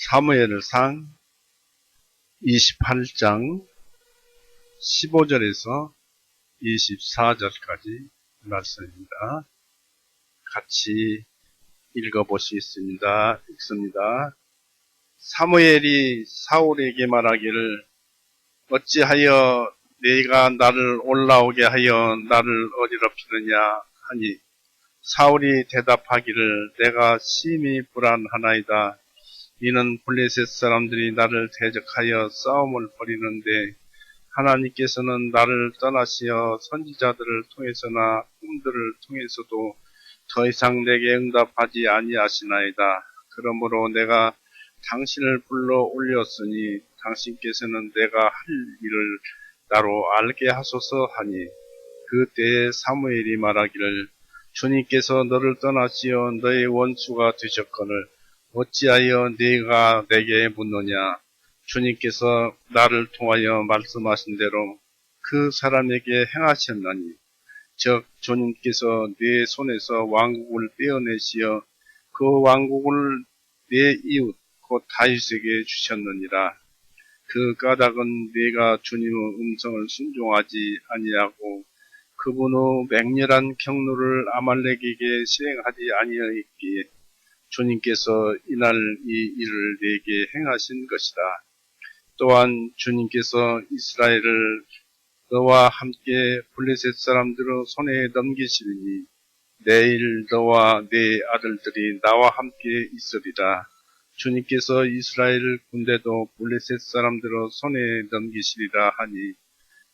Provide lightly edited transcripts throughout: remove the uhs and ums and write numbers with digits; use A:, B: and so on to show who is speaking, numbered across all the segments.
A: 사무엘상 28장 15절에서 24절까지 말씀입니다. 같이 읽어보시겠습니다. 읽습니다. 사무엘이 사울에게 말하기를 어찌하여 네가 나를 올라오게 하여 나를 어지럽히느냐 하니 사울이 대답하기를 내가 심히 불안하나이다. 이는 블레셋 사람들이 나를 대적하여 싸움을 벌이는데 하나님께서는 나를 떠나시어 선지자들을 통해서나 꿈들을 통해서도 더 이상 내게 응답하지 아니하시나이다. 그러므로 내가 당신을 불러 올렸으니 당신께서는 내가 할 일을 나로 알게 하소서 하니 그때에 사무엘이 말하기를 주님께서 너를 떠나시어 너의 원수가 되셨거늘 어찌하여 네가 내게 묻느냐. 주님께서 나를 통하여 말씀하신 대로 그 사람에게 행하셨나니 즉 주님께서 네 손에서 왕국을 떼어내시어 그 왕국을 네 이웃 곧 다윗에게 주셨느니라. 그 까닭은 네가 주님의 음성을 순종하지 아니하고 그분의 맹렬한 경로를 아말렉에게 시행하지 아니하였기에 주님께서 이날 이 일을 네게 행하신 것이다. 또한 주님께서 이스라엘을 너와 함께 블레셋 사람들의 손에 넘기시리니 내일 너와 네 아들들이 나와 함께 있으리라. 주님께서 이스라엘 군대도 블레셋 사람들의 손에 넘기시리라 하니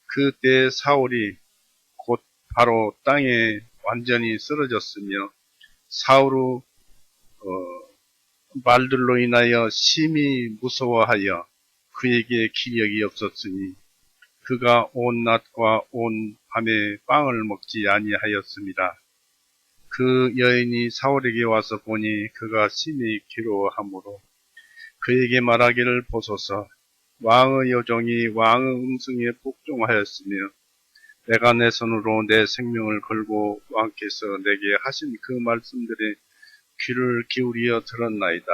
A: 그때 사울이 곧 바로 땅에 완전히 쓰러졌으며 사울의 말들로 인하여 심히 무서워하여 그에게 기력이 없었으니 그가 온 낮과 온 밤에 빵을 먹지 아니하였습니다. 그 여인이 사울에게 와서 보니 그가 심히 괴로워하므로 그에게 말하기를 보소서 왕의 여종이 왕의 음성에 복종하였으며 내가 내 손으로 내 생명을 걸고 왕께서 내게 하신 그 말씀들에 귀를 기울여 들었나이다.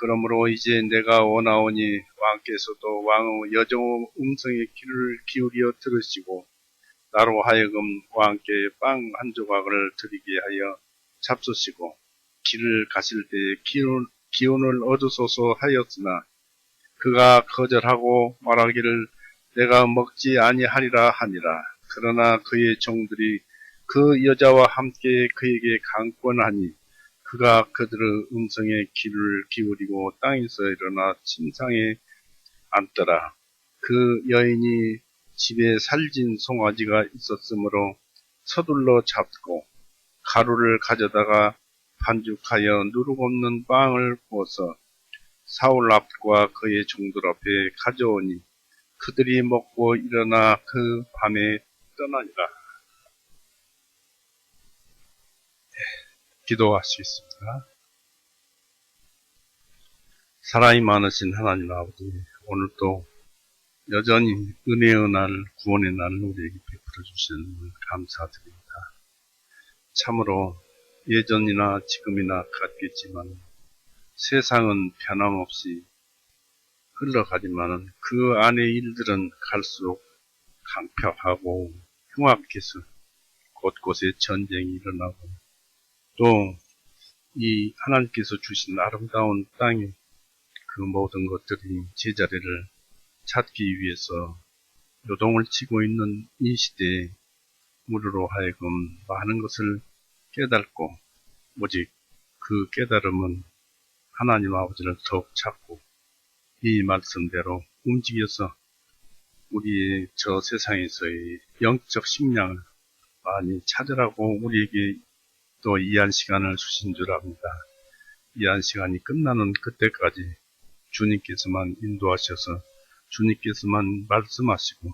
A: 그러므로 이제 내가 원하오니 왕께서도 왕의 여종의 음성에 귀를 기울여 들으시고 나로 하여금 왕께 빵 한 조각을 드리게 하여 잡수시고 길을 가실 때에 기운을 얻으소서 하였으나 그가 거절하고 말하기를 내가 먹지 아니하리라 하니라. 그러나 그의 종들이 그 여자와 함께 그에게 강권하니 그가 그들의 음성에 귀를 기울이고 땅에서 일어나 침상에 앉더라. 그 여인이 집에 살진 송아지가 있었으므로 서둘러 잡고 가루를 가져다가 반죽하여 누룩 없는 빵을 구워서 사울 앞과 그의 종들 앞에 가져오니 그들이 먹고 일어나 그 밤에 떠나니라. 기도하시겠습니다. 사랑이 많으신 하나님 아버지, 오늘도 여전히 은혜의 날, 구원의 날 우리에게 베풀어 주시는 감사드립니다. 참으로 예전이나 지금이나 같겠지만 세상은 변함없이 흘러가지만 그 안의 일들은 갈수록 강팍하고 흉악해서 곳곳에 전쟁이 일어나고 또 이 하나님께서 주신 아름다운 땅에 그 모든 것들이 제자리를 찾기 위해서 요동을 치고 있는 이 시대에 우리로 하여금 많은 것을 깨닫고 오직 그 깨달음은 하나님 아버지를 더욱 찾고 이 말씀대로 움직여서 우리의 저 세상에서의 영적 식량을 많이 찾으라고 우리에게 또 이한 시간을 주신 줄 압니다. 이한 시간이 끝나는 그때까지 주님께서만 인도하셔서 주님께서만 말씀하시고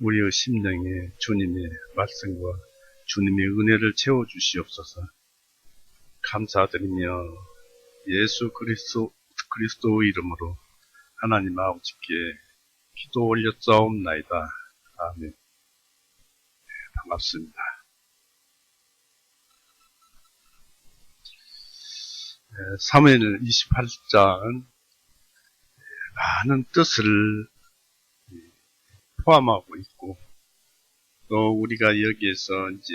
A: 우리의 심령에 주님의 말씀과 주님의 은혜를 채워주시옵소서. 감사드리며 예수 그리스도의 이름으로 하나님 아버지께 기도 올렸사옵나이다. 아멘. 반갑습니다. 사무엘 28장 많은 뜻을 포함하고 있고, 또 우리가 여기에서 이제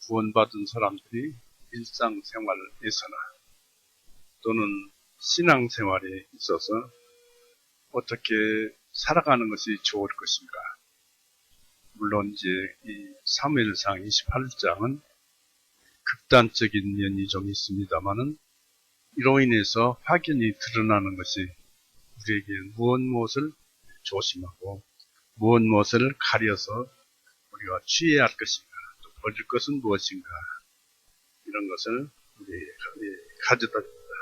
A: 구원받은 사람들이 일상생활에서나 또는 신앙생활에 있어서 어떻게 살아가는 것이 좋을 것인가. 물론 이제 이 사무엘상 28장은 극단적인 면이 좀 있습니다만은 이로 인해서 확연히 드러나는 것이 우리에게 무엇을 조심하고 무엇을 가려서 우리가 취해야 할 것인가, 또 버릴 것은 무엇인가, 이런 것을 우리에게 가져다 줍니다.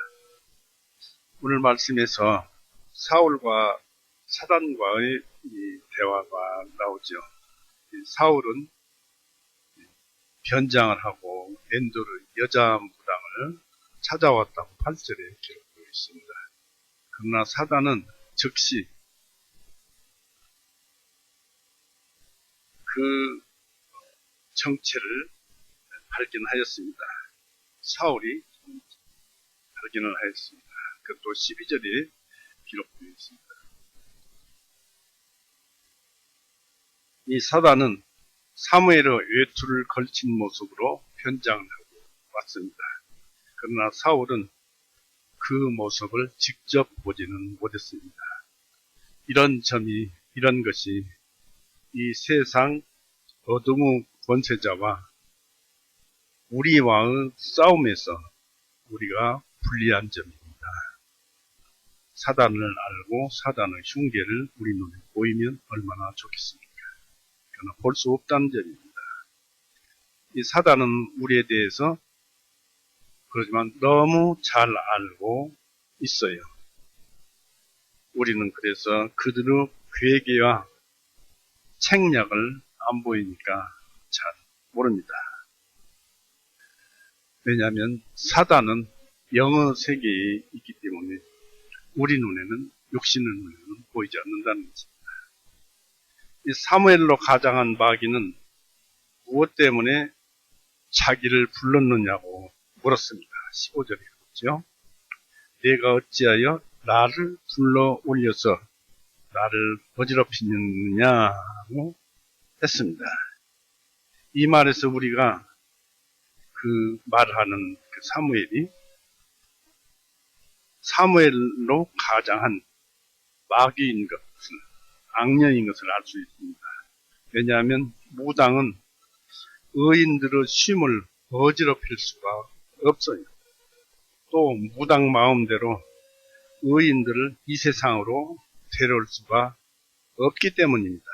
A: 오늘 말씀에서 사울과 사단과의 이 대화가 나오죠. 사울은 변장을 하고 엔도르 여자 무당을 찾아왔다고 8절에 기록되어 있습니다. 그러나 사단은 즉시 그 정체를 발견하였습니다. 사울이 발견을 하였습니다. 그것도 12절에 기록되어 있습니다. 이 사단은 사무엘의 외투를 걸친 모습으로 변장을 하고 왔습니다. 그러나 사울은 그 모습을 직접 보지는 못했습니다. 이런 것이 이 세상 어둠의 권세자와 우리와의 싸움에서 우리가 불리한 점입니다. 사단을 알고 사단의 흉계를 우리 눈에 보이면 얼마나 좋겠습니까? 그러나 볼 수 없다는 점입니다. 이 사단은 우리에 대해서 그렇지만 너무 잘 알고 있어요. 우리는 그래서 그들의 괴계와 책략을 안 보이니까 잘 모릅니다. 왜냐하면 사단은 영의 세계에 있기 때문에 우리 눈에는, 육신의 눈에는 보이지 않는다는 것입니다. 이 사무엘로 가장한 마귀는 무엇 때문에 자기를 불렀느냐고 물었습니다. 15절에 그렇죠. 내가 어찌하여 나를 불러 올려서 나를 어지럽히느냐고 했습니다. 이 말에서 우리가 그 말하는 그 사무엘로 가장한 마귀인 것을, 악령인 것을 알 수 있습니다. 왜냐하면 무당은 의인들의 쉼을 어지럽힐 수가 없어요. 또 무당 마음대로 의인들을 이 세상으로 데려올 수가 없기 때문입니다.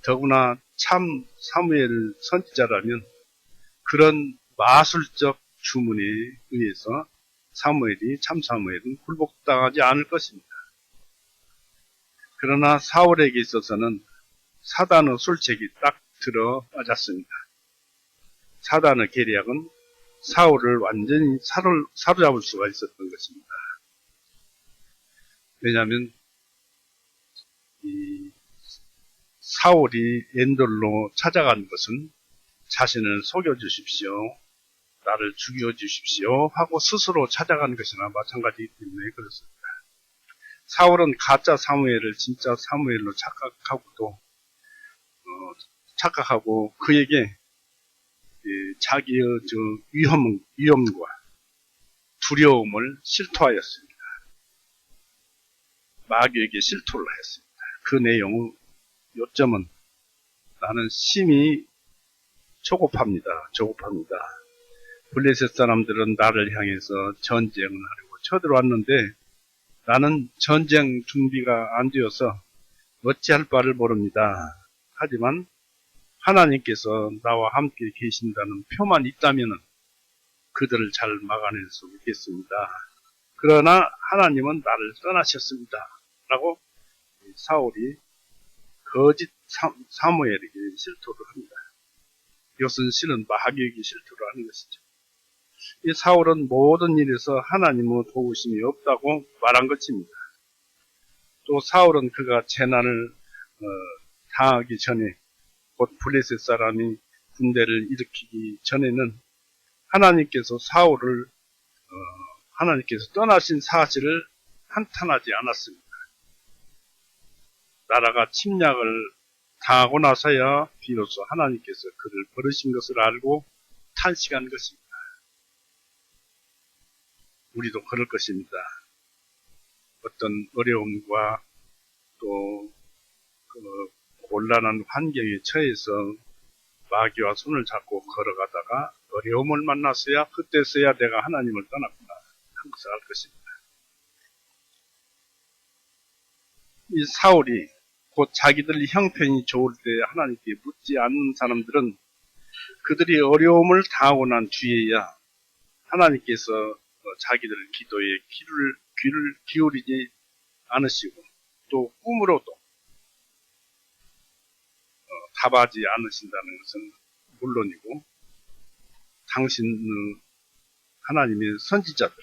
A: 더구나 참 사무엘 선지자라면 그런 마술적 주문에 의해서 참 사무엘은 굴복당하지 않을 것입니다. 그러나 사울에게 있어서는 사단의 술책이 딱 들어맞았습니다. 사단의 계략은 사울을 완전히 사로잡을 수가 있었던 것입니다. 왜냐하면 이 사울이 엔돌로 찾아간 것은 자신을 속여주십시오, 나를 죽여주십시오 하고 스스로 찾아간 것이나 마찬가지이기 때문에 그렇습니다. 사울은 가짜 사무엘을 진짜 사무엘로 착각하고 그에게 자기의 위험과 두려움을 실토하였습니다. 마귀에게 실토를 했습니다. 그 내용의 요점은 나는 심히 조급합니다. 블레셋 사람들은 나를 향해서 전쟁을 하려고 쳐들어왔는데 나는 전쟁 준비가 안 되어서 어찌할 바를 모릅니다. 하지만 하나님께서 나와 함께 계신다는 표만 있다면 그들을 잘 막아낼 수 있겠습니다. 그러나 하나님은 나를 떠나셨습니다. 라고 사울이 거짓 사무엘에게 실토를 합니다. 이것은 실은 마귀에게 실토를 하는 것이죠. 이 사울은 모든 일에서 하나님의 도우심이 없다고 말한 것입니다. 또 사울은 그가 재난을 당하기 전에, 곧 블레셋 사람이 군대를 일으키기 전에는 하나님께서 떠나신 사실을 한탄하지 않았습니다. 나라가 침략을 당하고 나서야 비로소 하나님께서 그를 버리신 것을 알고 탄식한 것입니다. 우리도 그럴 것입니다. 어떤 어려움과 또 곤란한 환경에 처해서 마귀와 손을 잡고 걸어가다가 어려움을 만났어야 그때서야 내가 하나님을 떠났구나 한 것을 알 것입니다. 이 사울이 곧 자기들 형편이 좋을 때 하나님께 묻지 않는 사람들은 그들이 어려움을 당하고 난 뒤에야 하나님께서 자기들 기도에 귀를 기울이지 않으시고 또 꿈으로도 답하지 않으신다는 것은 물론이고 당신은 하나님의 선지자들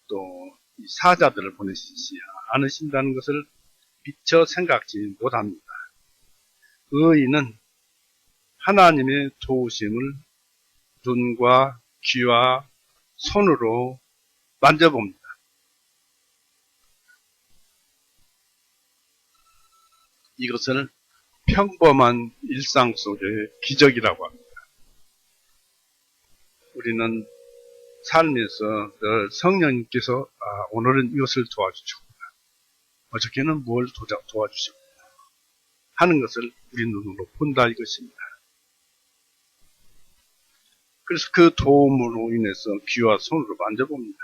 A: 또 사자들을 보내시지 않으신다는 것을 미처 생각지 못합니다. 의인은 하나님의 도우심을 눈과 귀와 손으로 만져봅니다. 이것을 평범한 일상 속의 기적이라고 합니다. 우리는 삶에서 늘 성령님께서 오늘은 이것을 도와주셨구나. 어저께는 뭘 도와주셨구나. 하는 것을 우리 눈으로 본다 이것입니다. 그래서 그 도움으로 인해서 귀와 손으로 만져봅니다.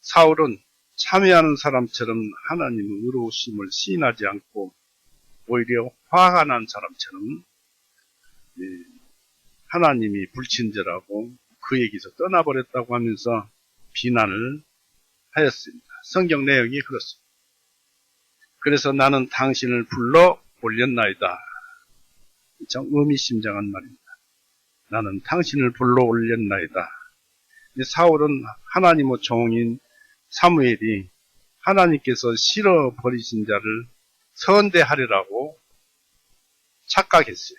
A: 사울은 참여하는 사람처럼 하나님의 의로우심을 시인하지 않고 오히려 화가 난 사람처럼 하나님이 불친절하고 그에게서 떠나버렸다고 하면서 비난을 하였습니다. 성경 내용이 그렇습니다. 그래서 나는 당신을 불러 올렸나이다. 참 의미심장한 말입니다. 나는 당신을 불러 올렸나이다. 사울은 하나님의 종인 사무엘이 하나님께서 싫어버리신 자를 선대하리라고 착각했어요.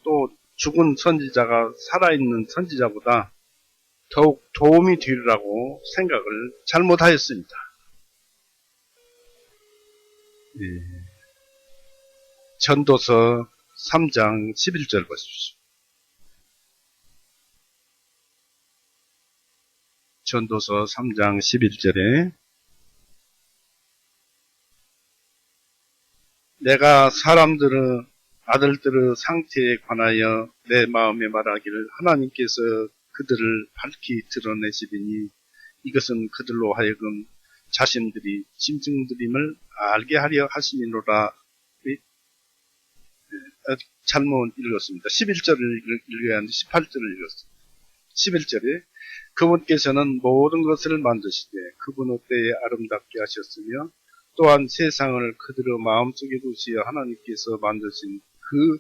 A: 또 죽은 선지자가 살아있는 선지자보다 더욱 도움이 되리라고 생각을 잘못하였습니다. 전도서 3장 11절 보십시오. 전도서 3장 11절에 내가 아들들의 상태에 관하여 내 마음에 말하기를 하나님께서 그들을 밝히 드러내시리니 이것은 그들로 하여금 자신들이 짐승들임을 알게 하려 하시니로라. 잘못 읽었습니다. 11절을 읽어야 하는데 18절을 읽었습니다. 11절에 그분께서는 모든 것을 만드시되 그분의 때에 아름답게 하셨으며 또한 세상을 그들의 마음속에 두시어 하나님께서 만드신 그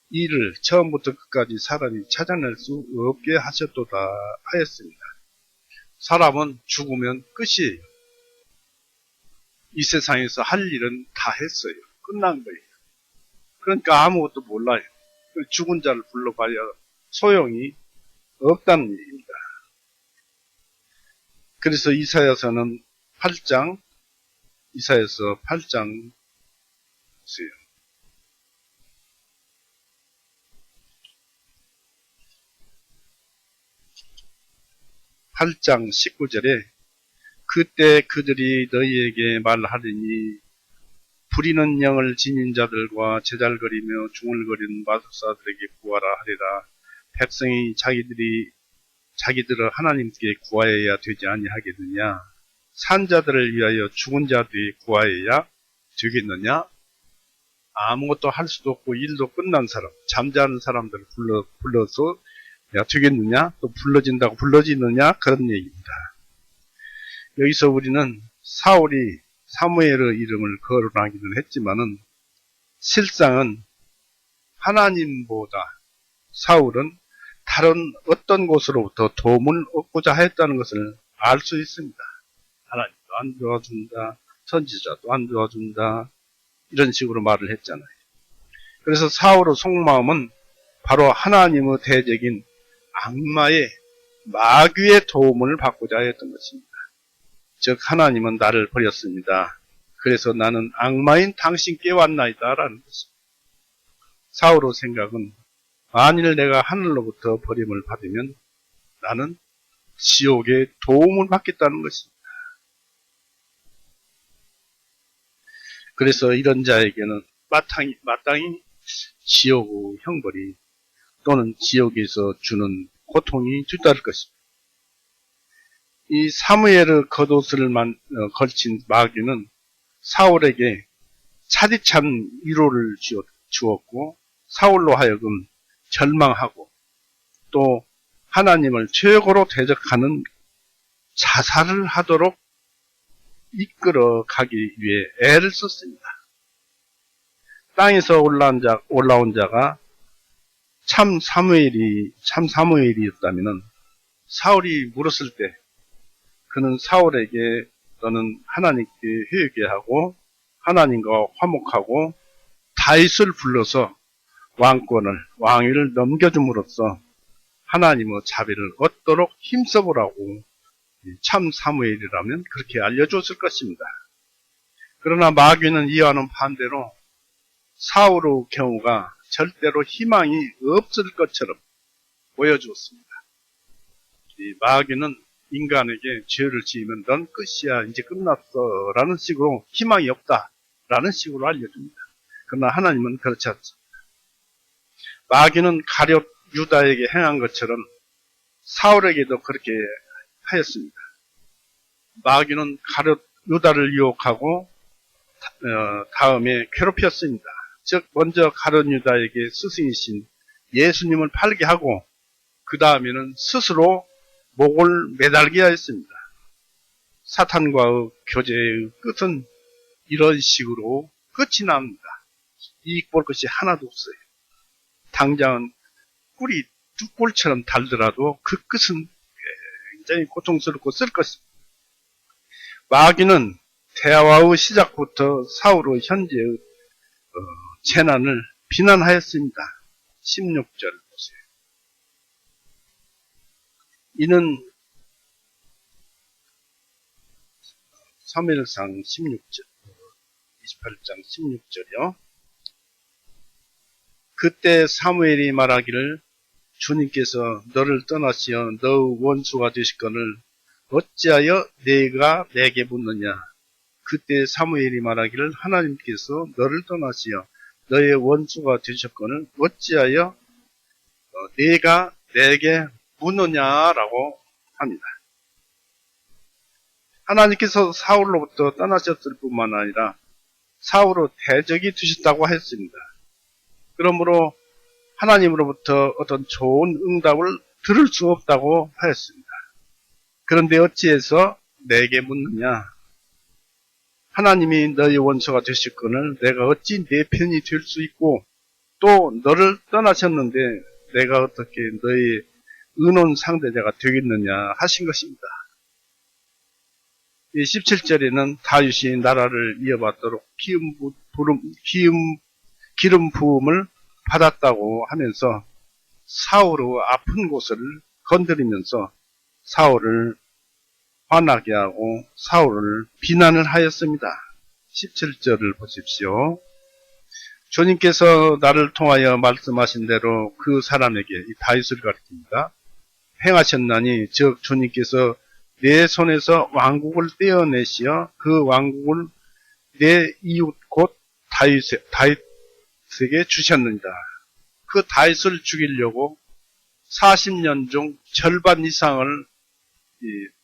A: 일을 처음부터 끝까지 사람이 찾아낼 수 없게 하셨도다 하였습니다. 사람은 죽으면 끝이에요. 이 세상에서 할 일은 다 했어요. 끝난 거예요. 그러니까 아무것도 몰라요. 죽은 자를 불러봐야 소용이 없다는 얘기입니다. 그래서 이사야서는 8장 보세요. 8장 19절에 그때 그들이 너희에게 말하리니 부리는 영을 지닌 자들과 제잘거리며 중얼거리는 마술사들에게 구하라 하리라. 백성이 자기들을 하나님께 구하여야 되지 아니하겠느냐. 산 자들을 위하여 죽은 자들이 구하여야 되겠느냐. 아무것도 할 수도 없고 일도 끝난 사람, 잠자는 사람들을 불러서 야 되겠느냐, 또 불러지느냐, 그런 얘기입니다. 여기서 우리는 사울이 사무엘의 이름을 거론하기는 했지만은 실상은 하나님보다 사울은 다른 어떤 곳으로부터 도움을 얻고자 했다는 것을 알 수 있습니다. 하나님도 안 도와준다, 선지자도 안 도와준다, 이런 식으로 말을 했잖아요. 그래서 사울의 속마음은 바로 하나님의 대적인 악마의 마귀의 도움을 받고자 했던 것입니다. 즉 하나님은 나를 버렸습니다. 그래서 나는 악마인 당신께 왔나이다 라는 것입니다. 사울의 생각은 만일 내가 하늘로부터 버림을 받으면 나는 지옥의 도움을 받겠다는 것입니다. 그래서 이런 자에게는 마땅히 지옥의 형벌이 또는 지옥에서 주는 고통이 뒤따를 것입니다. 이 사무엘의 겉옷을 걸친 마귀는 사울에게 차디찬 위로를 주었고 사울로 하여금 절망하고 또 하나님을 최고로 대적하는 자살을 하도록 이끌어 가기 위해 애를 썼습니다. 땅에서 올라온 자가 참 사무엘이었다면 사울이 물었을 때 그는 사울에게 너는 하나님께 회개하고 하나님과 화목하고 다윗을 불러서 왕위를 넘겨줌으로써 하나님의 자비를 얻도록 힘써보라고 참 사무엘이라면 그렇게 알려줬을 것입니다. 그러나 마귀는 이와는 반대로 사울의 경우가 절대로 희망이 없을 것처럼 보여주었습니다. 이 마귀는 인간에게 죄를 지으면 넌 끝이야, 이제 끝났어 라는 식으로 희망이 없다 라는 식으로 알려줍니다. 그러나 하나님은 그렇지 않습니다. 마귀는 가룟 유다에게 행한 것처럼 사울에게도 그렇게 하였습니다. 마귀는 가룟 유다를 유혹하고 다음에 괴롭혔습니다. 즉 먼저 가룟 유다에게 스승이신 예수님을 팔게 하고 그 다음에는 스스로 목을 매달게 하였습니다. 사탄과의 교제의 끝은 이런 식으로 끝이 납니다. 이익 볼 것이 하나도 없어요. 당장은 꿀이 뚝불처럼 달더라도 그 끝은 굉장히 고통스럽고 쓸 것입니다. 마귀는 대화의 시작부터 사울의 현재의 재난을 비난하였습니다. 16절 보세요. 이는 사무엘상 16절, 28장 16절이요. 그때 사무엘이 말하기를 주님께서 너를 떠나시어 너의 원수가 되실거늘 어찌하여 내가 내게 묻느냐. 그때 사무엘이 말하기를 하나님께서 너를 떠나시어 너의 원수가 되셨거늘 어찌하여 내가 내게 묻느냐라고 합니다. 하나님께서 사울로부터 떠나셨을 뿐만 아니라 사울의 대적이 되셨다고 했습니다. 그러므로 하나님으로부터 어떤 좋은 응답을 들을 수 없다고 하였습니다. 그런데 어찌해서 내게 묻느냐? 하나님이 너의 원수가 되셨거늘 내가 어찌 내 편이 될 수 있고 또 너를 떠나셨는데 내가 어떻게 너의 의논 상대자가 되겠느냐 하신 것입니다. 17절에는 다윗이 나라를 이어받도록 기름 부음을 받았다고 하면서 사울의 아픈 곳을 건드리면서 사울을 화나게 하고 사울을 비난을 하였습니다. 17절을 보십시오. 주님께서 나를 통하여 말씀하신 대로 그 사람에게 이 다윗을 가리킵니다. 행하셨나니 즉 주님께서 내 손에서 왕국을 떼어내시어 그 왕국을 내 이웃 곧 다윗에게 주셨느니라. 그 다윗을 죽이려고 40년 중 절반 이상을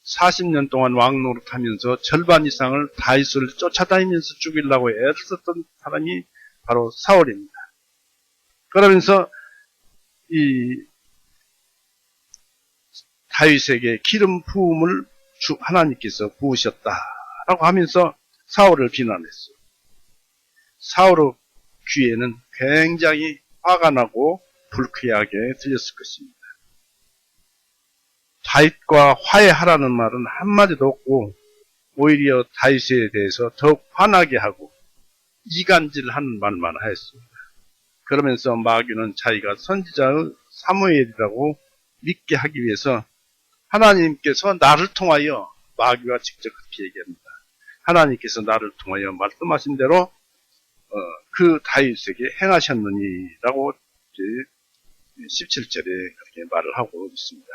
A: 40년 동안 왕노릇하면서 절반 이상을 다윗을 쫓아다니면서 죽이려고 애를 썼던 사람이 바로 사울입니다. 그러면서 이 다윗에게 기름 부음을 하나님께서 부으셨다라고 하면서 사울을 비난했어요. 사울의 귀에는 굉장히 화가 나고 불쾌하게 들렸을 것입니다. 다윗과 화해하라는 말은 한마디도 없고 오히려 다윗에 대해서 더욱 화나게 하고 이간질하는 말만 하였습니다. 그러면서 마귀는 자기가 선지자의 사무엘이라고 믿게 하기 위해서 하나님께서 나를 통하여, 마귀가 직접 그렇게 얘기합니다. 하나님께서 나를 통하여 말씀하신 대로 그 다윗에게 행하셨느니라고 17절에 그렇게 말을 하고 있습니다.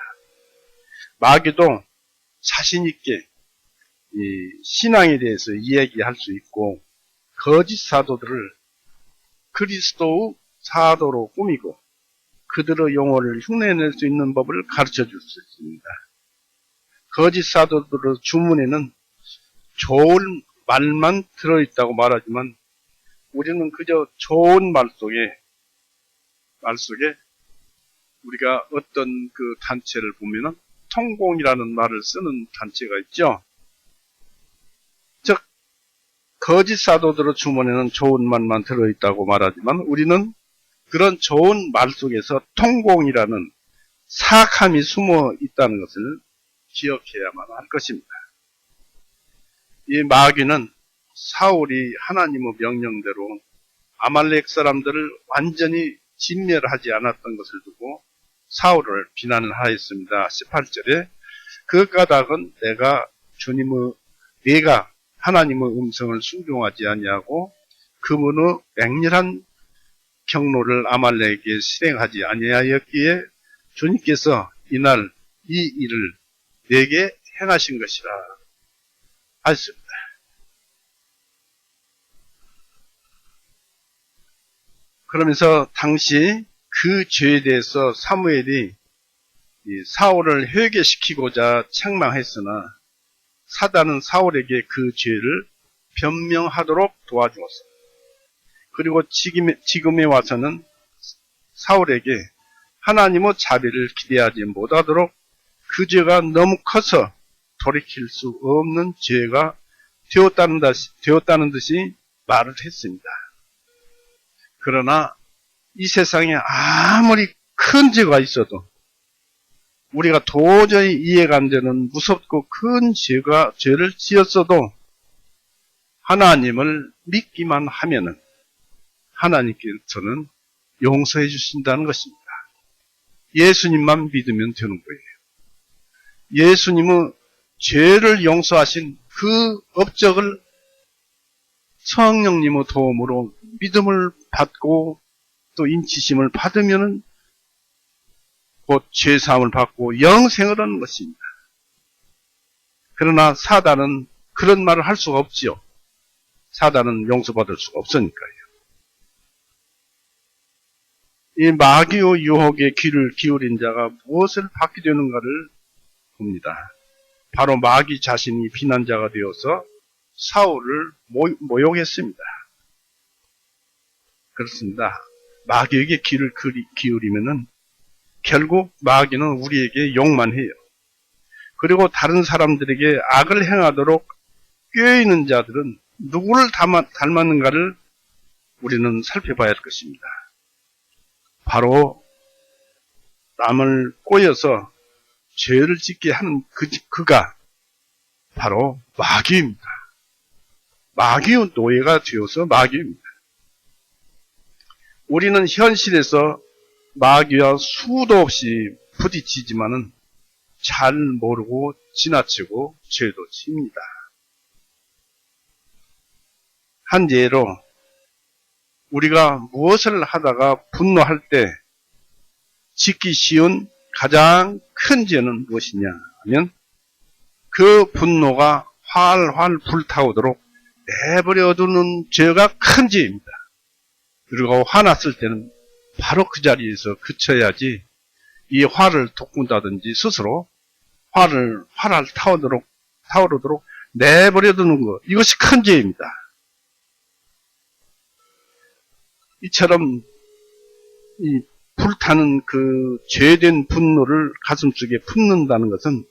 A: 마귀도 자신 있게 이 신앙에 대해서 이야기할 수 있고, 거짓 사도들을 그리스도의 사도로 꾸미고 그들의 용어를 흉내낼 수 있는 법을 가르쳐 줄 수 있습니다. 거짓 사도들의 주문에는 좋은 말만 들어있다고 말하지만, 우리는 그저 좋은 말 속에 우리가 어떤 그 단체를 보면은 통공이라는 말을 쓰는 단체가 있죠. 즉, 거짓 사도들의 주문에는 좋은 말만 들어있다고 말하지만, 우리는 그런 좋은 말 속에서 통공이라는 사악함이 숨어 있다는 것을 기억해야만 할 것입니다. 이 마귀는 사울이 하나님의 명령대로 아말렉 사람들을 완전히 진멸하지 않았던 것을 두고 사울을 비난을 하였습니다. 18절에 그 까닭은 내가 하나님의 음성을 순종하지 아니하고 그분의 맹렬한 경로를 아말렉에게 실행하지 아니하였기에 주님께서 이날 이 일을 내게 행하신 것이라 하였습니다. 그러면서 당시 그 죄에 대해서 사무엘이 사울을 회개시키고자 책망했으나 사단은 사울에게 그 죄를 변명하도록 도와주었습니다. 그리고 지금에 와서는 사울에게 하나님의 자비를 기대하지 못하도록 그 죄가 너무 커서 돌이킬 수 없는 죄가 되었다는 듯이 말을 했습니다. 그러나 이 세상에 아무리 큰 죄가 있어도, 우리가 도저히 이해가 안 되는 무섭고 큰 죄를 지었어도 하나님을 믿기만 하면은 하나님께서는 용서해 주신다는 것입니다. 예수님만 믿으면 되는 거예요. 예수님은 죄를 용서하신 그 업적을 성령님의 도움으로 믿음을 받고 또 인치심을 받으면 곧 죄사함을 받고 영생을 얻는 것입니다. 그러나 사단은 그런 말을 할 수가 없지요. 사단은 용서받을 수가 없으니까요. 이 마귀의 유혹에 귀를 기울인 자가 무엇을 받게 되는가를 봅니다. 바로 마귀 자신이 비난자가 되어서 사울을 모욕했습니다. 그렇습니다. 마귀에게 귀를 기울이면은 결국 마귀는 우리에게 욕만 해요. 그리고 다른 사람들에게 악을 행하도록 꾀이는 자들은 누구를 닮았는가를 우리는 살펴봐야 할 것입니다. 바로 남을 꼬여서 죄를 짓게 하는 그가 바로 마귀입니다. 마귀의 노예가 되어서 마귀입니다. 우리는 현실에서 마귀와 수도 없이 부딪히지만은 잘 모르고 지나치고 죄도 집니다. 한 예로 우리가 무엇을 하다가 분노할 때 짓기 쉬운 가장 큰 죄는 무엇이냐 하면 그 분노가 활활 불타오도록 내버려두는 죄가 큰 죄입니다. 그리고 화났을 때는 바로 그 자리에서 그쳐야지 이 화를 돋군다든지 스스로 화를 타오르도록 내버려두는 것, 이것이 큰 죄입니다. 이처럼 이 불타는 그 죄된 분노를 가슴속에 품는다는 것은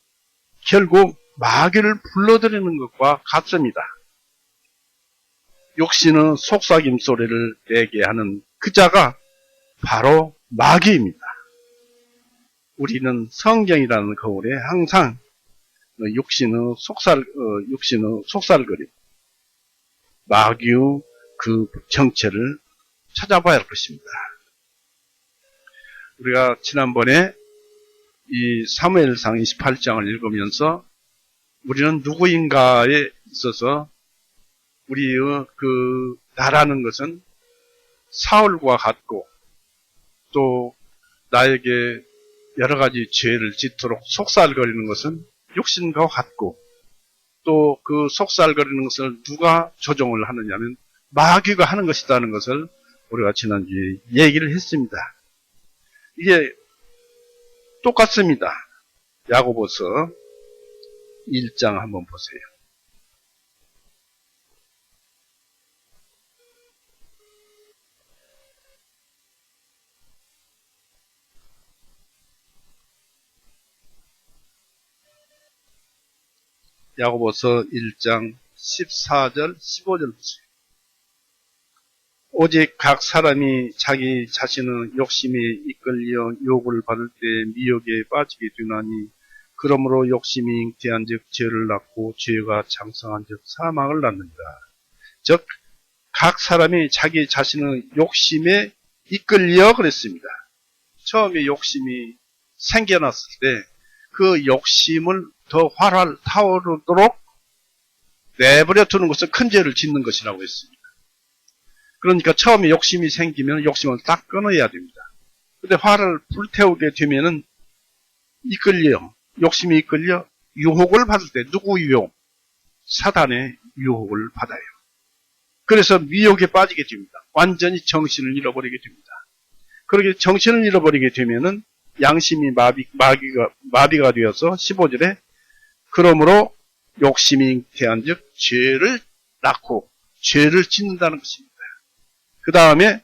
A: 결국 마귀를 불러들이는 것과 같습니다. 욕심의 속삭임 소리를 내게 하는 그 자가 바로 마귀입니다. 우리는 성경이라는 거울에 항상 육신의 속살거림, 마귀의 그 정체를 찾아봐야 할 것입니다. 우리가 지난번에 이 사무엘상 28장을 읽으면서 우리는 누구인가에 있어서 우리의 그 나라는 것은 사울과 같고 또 나에게 여러 가지 죄를 짓도록 속살거리는 것은 육신과 같고 또 그 속살거리는 것을 누가 조종을 하느냐면 마귀가 하는 것이라는 것을 우리가 지난주에 얘기를 했습니다. 이게 똑같습니다. 야고보서 1장 한번 보세요. 야고보서 1장 14절 15절 보세요. 오직 각 사람이 자기 자신의 욕심에 이끌려 욕을 받을 때 미혹에 빠지게 되나니 그러므로 욕심이 잉태한 즉 죄를 낳고 죄가 장성한 즉 사망을 낳는다. 즉 각 사람이 자기 자신의 욕심에 이끌려 그랬습니다. 처음에 욕심이 생겨났을 때 그 욕심을 더 활활 타오르도록 내버려 두는 것을 큰 죄를 짓는 것이라고 했습니다. 그러니까 처음에 욕심이 생기면 욕심을 딱 끊어야 됩니다. 근데 화를 불태우게 되면은 욕심이 이끌려 유혹을 받을 때 누구 유혹? 사단의 유혹을 받아요. 그래서 미혹에 빠지게 됩니다. 완전히 정신을 잃어버리게 됩니다. 그렇게 정신을 잃어버리게 되면은 양심이 마비가 되어서 15절에 그러므로 욕심이 잉태한 즉 죄를 낳고 죄를 짓는다는 것입니다. 그 다음에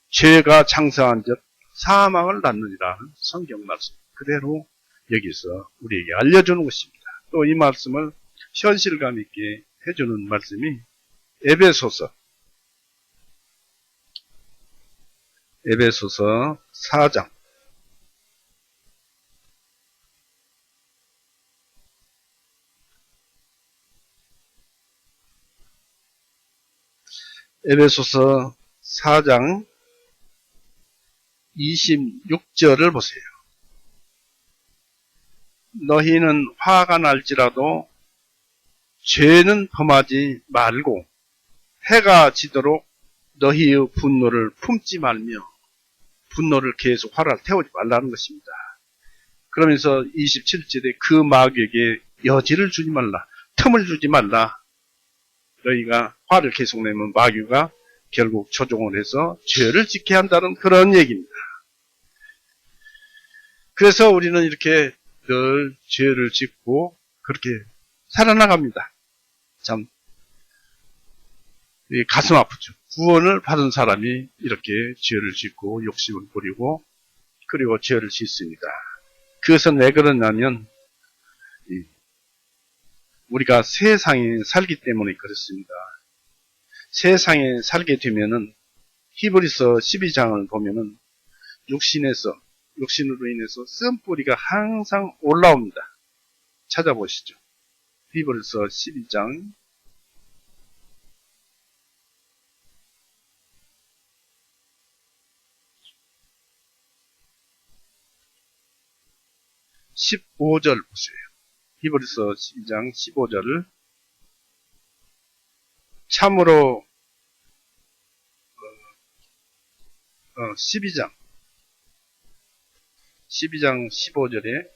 A: 죄가 장성한 즉 사망을 낳느니라는 성경 말씀 그대로 여기서 우리에게 알려주는 것입니다. 또 이 말씀을 현실감 있게 해주는 말씀이 에베소서 4장 에베소서 4장 26절을 보세요. 너희는 화가 날지라도 죄는 범하지 말고 해가 지도록 너희의 분노를 품지 말며 분노를 계속 화를 태우지 말라는 것입니다. 그러면서 27절에 그 마귀에게 여지를 주지 말라. 틈을 주지 말라. 너희가 화를 계속 내면 마귀가 결국 조종을 해서 죄를 짓게 한다는 그런 얘기입니다. 그래서 우리는 이렇게 늘 죄를 짓고 그렇게 살아나갑니다. 참 가슴 아프죠. 구원을 받은 사람이 이렇게 죄를 짓고 욕심을 부리고 그리고 죄를 짓습니다. 그것은 왜 그러냐면 우리가 세상에 살기 때문에 그렇습니다. 세상에 살게 되면은 히브리서 12장을 보면은 육신으로 인해서 쓴뿌리가 항상 올라옵니다. 찾아보시죠. 히브리서 12장 15절 보세요. 히브리서 12장 15절을 참으로 12장 15절에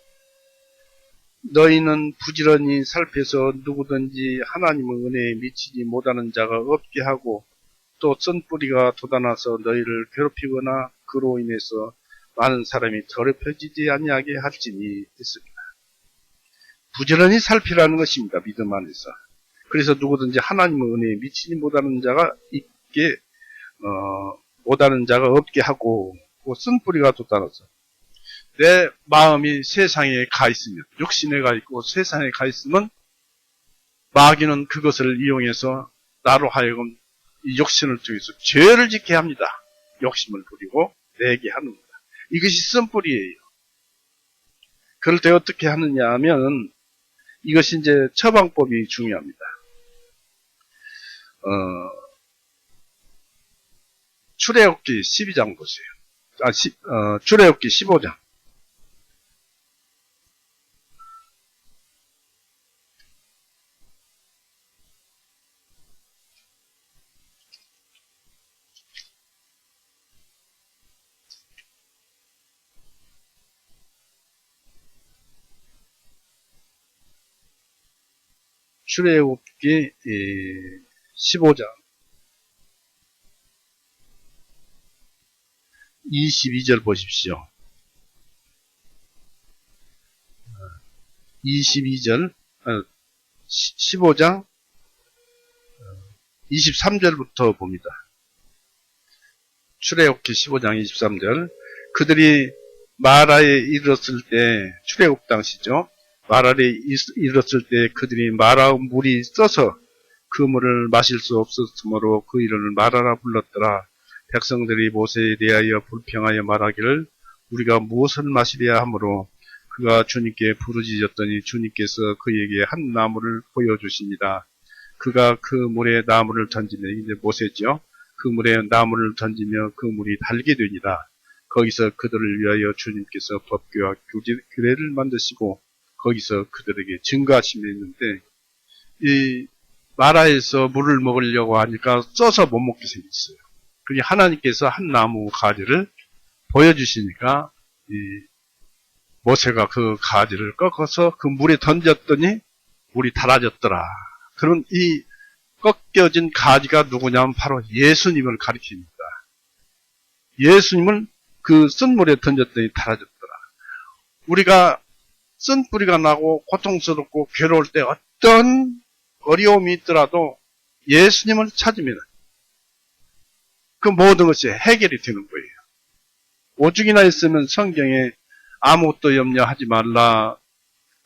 A: 너희는 부지런히 살펴서 누구든지 하나님의 은혜에 미치지 못하는 자가 없게 하고 또 쓴뿌리가 돋아나서 너희를 괴롭히거나 그로 인해서 많은 사람이 더럽혀지지 아니하게 할지니 했습니다. 부지런히 살피라는 것입니다. 믿음 안에서. 그래서 누구든지 하나님의 은혜에 미치지 못하는 자가 있게 못하는 자가 없게 하고 그 쓴뿌리가 돋아나서 내 마음이 세상에 가 있으면 육신에 가 있고 세상에 가 있으면 마귀는 그것을 이용해서 나로 하여금 이 육신을 통해서 죄를 짓게 합니다. 욕심을 부리고 내게 하는 겁니다. 이것이 쓴뿌리예요. 그럴 때 어떻게 하느냐 하면 이것이 이제 처방법이 중요합니다. 출애굽기 12장 보세요. 출애굽기 15장. 출애굽기 15장 22절 보십시오. 22절 15장 23절부터 봅니다. 출애굽기 15장 23절 그들이 마라에 이르렀을 때 출애굽 당시죠. 마라에 이르렀을 때 그들이 마라 물이 써서 그 물을 마실 수 없었으므로 그 이름을 마라라 불렀더라. 백성들이 모세에 대하여 불평하여 말하기를 우리가 무엇을 마시랴 하므로 그가 주님께 부르짖었더니 주님께서 그에게 한 나무를 보여주십니다. 그가 그 물에 나무를 던지며 이제 모세죠. 그 물에 나무를 던지며 그 물이 달게 되니라. 거기서 그들을 위하여 주님께서 법궤와 규례를 만드시고 거기서 그들에게 증거하시며 있는데 이 마라에서 물을 먹으려고 하니까 써서 못 먹게 생겼어요. 그게 하나님께서 한 나무 가지를 보여주시니까 이 모세가 그 가지를 꺾어서 그 물에 던졌더니 물이 달아졌더라. 그런 이 꺾여진 가지가 누구냐면 바로 예수님을 가리킵니다. 예수님을 그 쓴 물에 던졌더니 달아졌더라. 우리가 쓴 뿌리가 나고 고통스럽고 괴로울 때 어떤 어려움이 있더라도 예수님을 찾으면 그 모든 것이 해결이 되는 거예요. 오죽이나 있으면 성경에 아무것도 염려하지 말라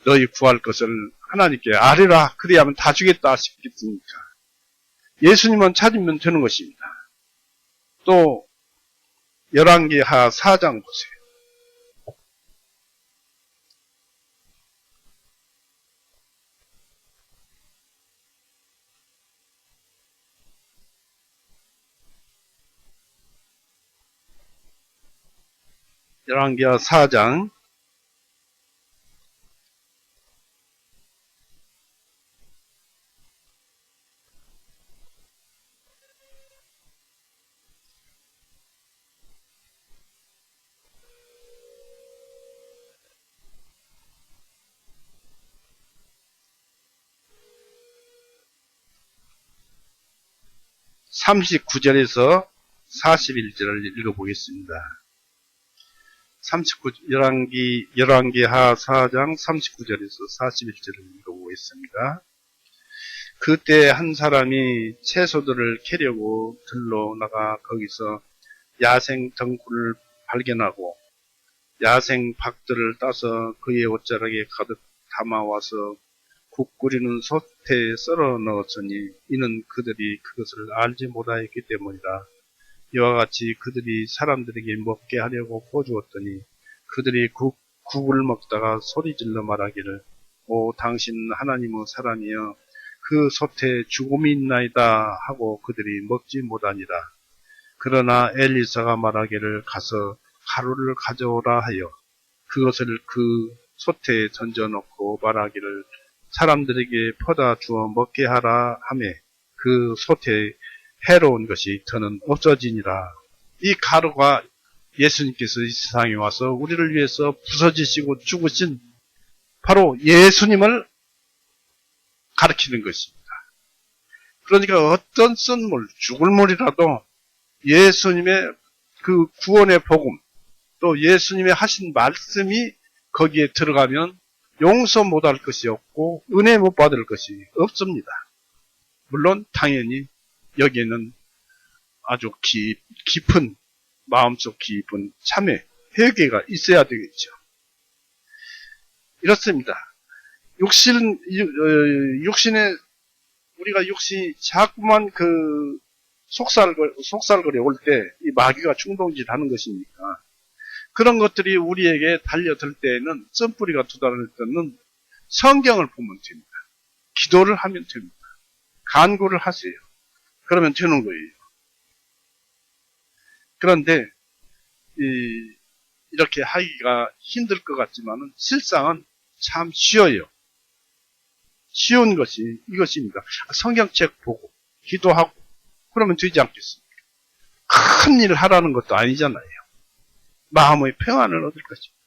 A: 너희 구할 것을 하나님께 아뢰라 그래야만 다 주겠다 싶겠습니까? 예수님만 찾으면 되는 것입니다. 또 열왕기하 4장 보세요. 열왕기하 4장 39절에서 41절을 읽어보겠습니다. 열왕기하 4장 39절에서 41절을 읽어보겠습니다. 그때 한 사람이 채소들을 캐려고 들러 나가 거기서 야생 덩굴을 발견하고 야생 박들을 따서 그의 옷자락에 가득 담아와서 국 끓이는 솥에 썰어 넣었으니 이는 그들이 그것을 알지 못하였기 때문이라. 이와 같이 그들이 사람들에게 먹게 하려고 퍼주었더니 그들이 국을 먹다가 소리질러 말하기를 오 당신 하나님의 사람이여 그 솥에 죽음이 있나이다 하고 그들이 먹지 못하니라. 그러나 엘리사가 말하기를 가서 가루를 가져오라 하여 그것을 그 솥에 던져놓고 말하기를 사람들에게 퍼다 주어 먹게 하라 하매 그 솥에 해로운 것이 더는 없어지니라. 이 가루가 예수님께서 이 세상에 와서 우리를 위해서 부서지시고 죽으신 바로 예수님을 가리키는 것입니다. 그러니까 어떤 쓴 물, 죽을 물이라도 예수님의 그 구원의 복음, 또 예수님의 하신 말씀이 거기에 들어가면 용서 못할 것이 없고 은혜 못 받을 것이 없습니다. 물론 당연히 여기에는 아주 깊은 마음속 깊은 참회, 회개가 있어야 되겠죠. 이렇습니다. 우리가 육신이 자꾸만 그 속살거려 올 때 이 마귀가 충동질 하는 것이니까 그런 것들이 우리에게 달려들 때에는 쓴뿌리가 두달릴 때는 성경을 보면 됩니다. 기도를 하면 됩니다. 간구를 하세요. 그러면 되는 거예요. 그런데 이렇게 하기가 힘들 것 같지만은 실상은 참 쉬워요. 쉬운 것이 이것입니다. 성경책 보고 기도하고 그러면 되지 않겠습니까? 큰 일을 하라는 것도 아니잖아요. 마음의 평안을 얻을 것입니다.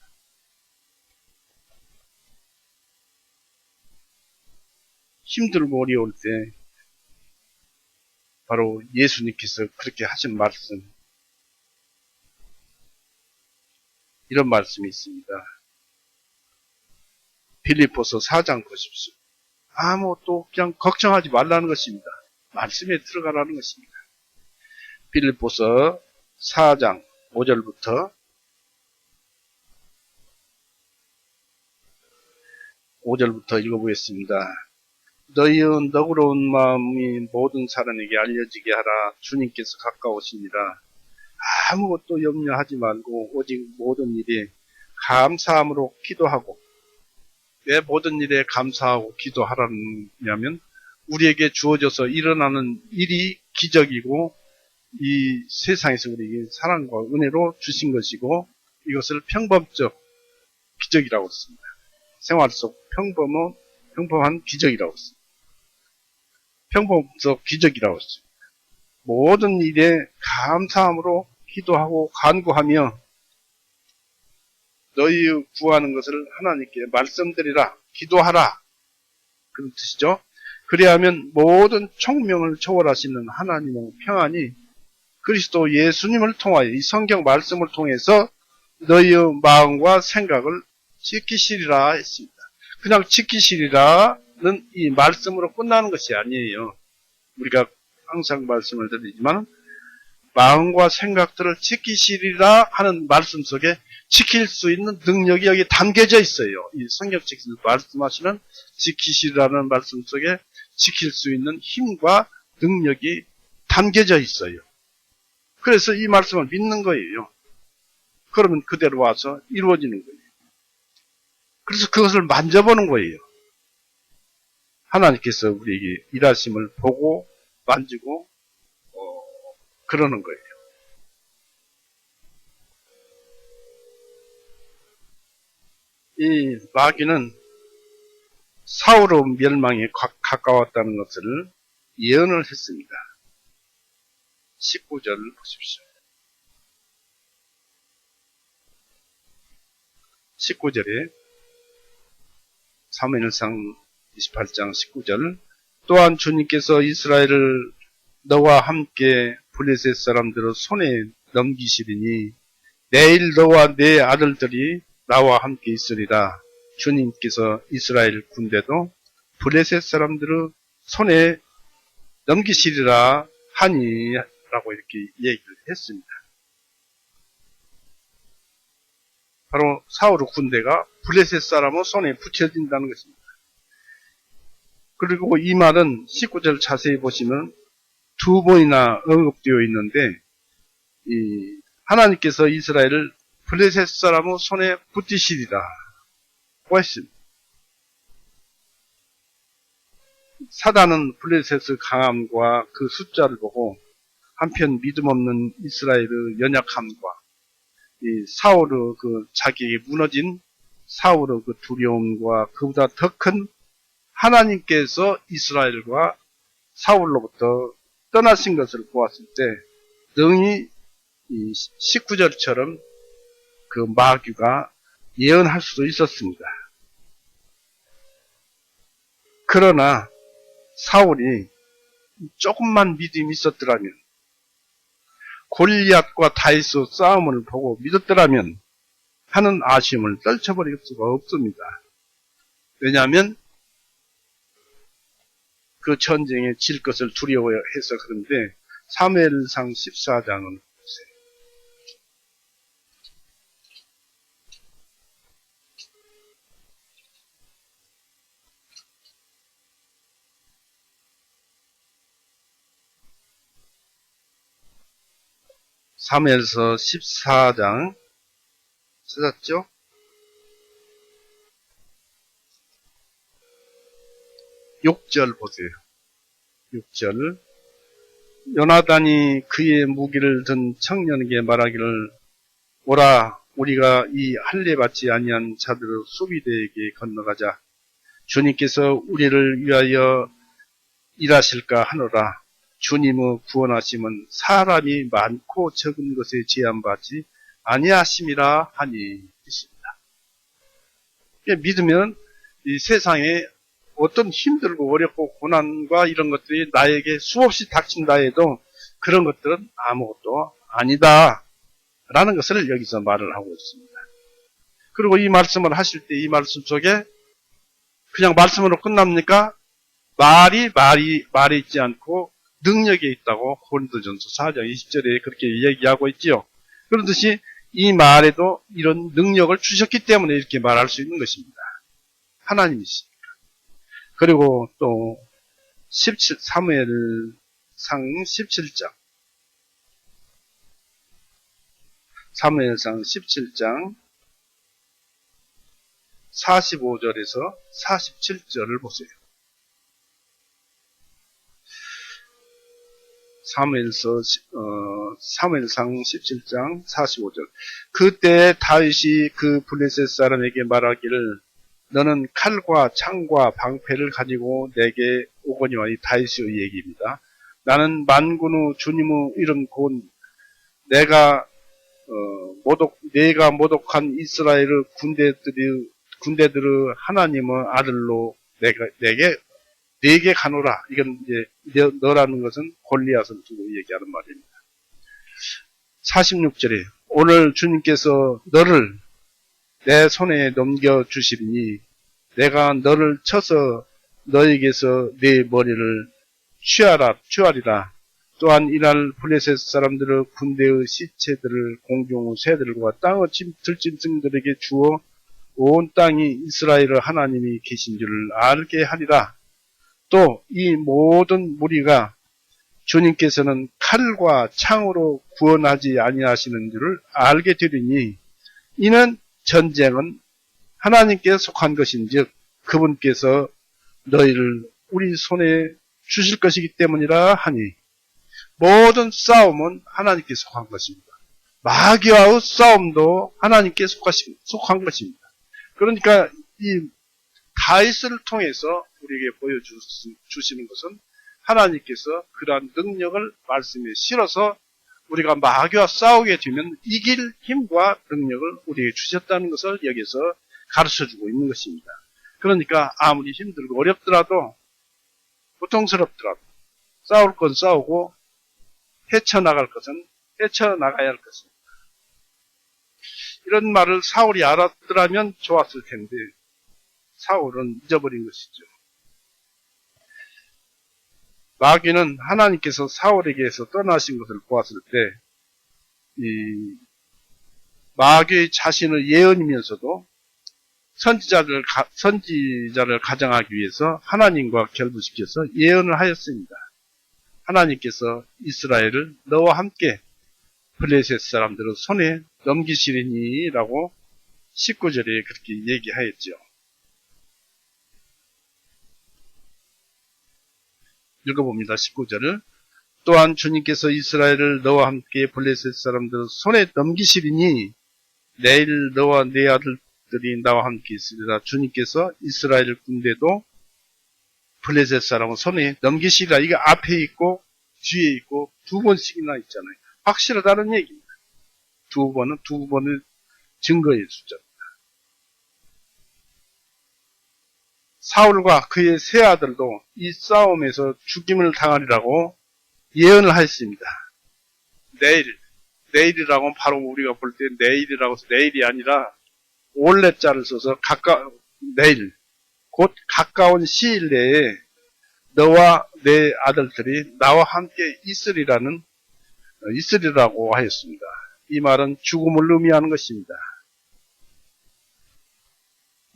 A: 힘들고 어려울 때 바로 예수님께서 그렇게 하신 말씀, 이런 말씀이 있습니다. 빌립보서 4장 보십시오. 아무것도 그냥 걱정하지 말라는 것입니다. 말씀에 들어가라는 것입니다. 빌립보서 4장 5절부터 5절부터 읽어보겠습니다. 너희의 너그러운 마음이 모든 사람에게 알려지게 하라. 주님께서 가까우십니다. 아무것도 염려하지 말고 오직 모든 일에 감사함으로 기도하고, 왜 모든 일에 감사하고 기도하라냐면 우리에게 주어져서 일어나는 일이 기적이고 이 세상에서 우리에게 사랑과 은혜로 주신 것이고 이것을 평범적 기적이라고 했습니다. 생활 속 평범한 기적이라고 했습니다. 평범적 기적이라고 했습니다. 모든 일에 감사함으로 기도하고 간구하며 너희 구하는 것을 하나님께 말씀드리라, 기도하라, 그런 뜻이죠. 그리하면 모든 총명을 초월하시는 하나님의 평안이 그리스도 예수님을 통하여 이 성경 말씀을 통해서 너희의 마음과 생각을 지키시리라 했습니다. 그냥 지키시리라는 이 말씀으로 끝나는 것이 아니에요. 우리가 항상 말씀을 드리지만 마음과 생각들을 지키시리라 하는 말씀 속에 지킬 수 있는 능력이 여기 담겨져 있어요. 이 성경책에서 말씀하시는 지키시라는 말씀 속에 지킬 수 있는 힘과 능력이 담겨져 있어요. 그래서 이 말씀을 믿는 거예요. 그러면 그대로 와서 이루어지는 거예요. 그래서 그것을 만져보는 거예요. 하나님께서 우리에게 일하심을 보고 만지고 그러는 거예요. 이 마귀는 사울의 멸망에 가까웠다는 것을 예언을 했습니다. 19절을 보십시오. 19절에 사무엘상 28장 19절, 또한 주님께서 이스라엘을 너와 함께 블레셋 사람들의 손에 넘기시리니 내일 너와 내 아들들이 나와 함께 있으리라. 주님께서 이스라엘 군대도 블레셋 사람들의 손에 넘기시리라 하니 라고 이렇게 얘기를 했습니다. 바로 사울의 군대가 블레셋 사람의 손에 붙여진다는 것입니다. 그리고 이 말은 19절 자세히 보시면 두 번이나 언급되어 있는데 하나님께서 이스라엘을 블레셋 사람의 손에 붙이시리라 고 했습니다. 사단은 블레셋의 강함과 그 숫자를 보고 한편 믿음 없는 이스라엘의 연약함과 이 사울의 그 자기에게 무너진 사울의 그 두려움과 그보다 더 큰 하나님께서 이스라엘과 사울로부터 떠나신 것을 보았을 때 능히 이 19절처럼 그 마귀가 예언할 수도 있었습니다. 그러나 사울이 조금만 믿음이 있었더라면, 골리앗과 다윗의 싸움을 보고 믿었더라면 하는 아쉬움을 떨쳐버릴 수가 없습니다. 왜냐하면 그 전쟁에 질 것을 두려워해서 그런데 사무엘상 14장은 보세요. 사무엘서 14장 찾았죠? 6절 보세요. 6절, 요나단이 그의 무기를 든 청년에게 말하기를, 오라, 우리가 이 할례 받지 아니한 자들의 수비대에게 건너가자. 주님께서 우리를 위하여 일하실까 하노라. 주님의 구원하심은 사람이 많고 적은 것에 제한받지 아니하심이라 하니 있습니다. 믿으면 이 세상에 어떤 힘들고 어렵고 고난과 이런 것들이 나에게 수없이 닥친다 해도 그런 것들은 아무것도 아니다 라는 것을 여기서 말을 하고 있습니다. 그리고 이 말씀을 하실 때 이 말씀 속에 그냥 말씀으로 끝납니까? 말이 있지 않고 능력이 있다고 고린도전서 4장 20절에 그렇게 얘기하고 있지요. 그렇듯이 이 말에도 이런 능력을 주셨기 때문에 이렇게 말할 수 있는 것입니다. 하나님이십니다. 그리고 또 사무엘상 17장 사무엘상 17장 45절에서 47절을 보세요. 사무엘상 17장 45절. 그때 다윗이 그 블레셋 사람에게 말하기를 너는 칼과 창과 방패를 가지고 내게 오거니와. 이 다윗의 얘기입니다. 나는 만군의 주님의 이름 곧 내가 모독한 이스라엘의 군대들의 하나님의 아들로 내게 가노라. 이건 이제 너라는 것은 골리앗을 두고 얘기하는 말입니다. 46절에 오늘 주님께서 너를 내 손에 넘겨주시리니 내가 너를 쳐서 너에게서 네 머리를 취하리라. 또한 이날 블레셋 사람들의 군대의 시체들을 공중의 새들과 땅의 들짐승들에게 주어 온 땅이 이스라엘의 하나님이 계신 줄을 알게 하리라. 또 이 모든 무리가 주님께서는 칼과 창으로 구원하지 아니하시는 줄을 알게 되리니 이는 전쟁은 하나님께 속한 것인즉 그분께서 너희를 우리 손에 주실 것이기 때문이라 하니 모든 싸움은 하나님께 속한 것입니다. 마귀와의 싸움도 하나님께 속한 것입니다. 그러니까 이 다윗을 통해서 우리에게 보여주시는 것은 하나님께서 그러한 능력을 말씀에 실어서 우리가 마귀와 싸우게 되면 이길 힘과 능력을 우리에게 주셨다는 것을 여기서 가르쳐주고 있는 것입니다. 그러니까 아무리 힘들고 어렵더라도 고통스럽더라도 싸울 건 싸우고 헤쳐나갈 것은 헤쳐나가야 할 것입니다. 이런 말을 사울이 알았더라면 좋았을 텐데 사울은 잊어버린 것이죠. 마귀는 하나님께서 사울에게서 떠나신 것을 보았을 때 이 마귀의 자신의 예언이면서도 선지자를 가정하기 위해서 하나님과 결부시켜서 예언을 하였습니다. 하나님께서 이스라엘을 너와 함께 블레셋 사람들의 손에 넘기시리니 라고 19절에 그렇게 얘기하였죠. 읽어봅니다. 19절을 또한 주님께서 이스라엘을 너와 함께 블레셋 사람들의 손에 넘기시리니 내일 너와 네 아들들이 나와 함께 있으리라. 주님께서 이스라엘 군대도 블레셋 사람의 손에 넘기시리라. 이게 앞에 있고 뒤에 있고 두 번씩이나 있잖아요. 확실하다는 얘기입니다. 두 번의 증거의 숫자입니다. 사울과 그의 세 아들도 이 싸움에서 죽임을 당하리라고 예언을 하였습니다. 내일이라고 바로 우리가 볼 때 내일이라고 해서 내일이 아니라 올레자를 써서 내일 곧 가까운 시일 내에 너와 내 아들들이 나와 함께 있으리라고 하였습니다. 이 말은 죽음을 의미하는 것입니다.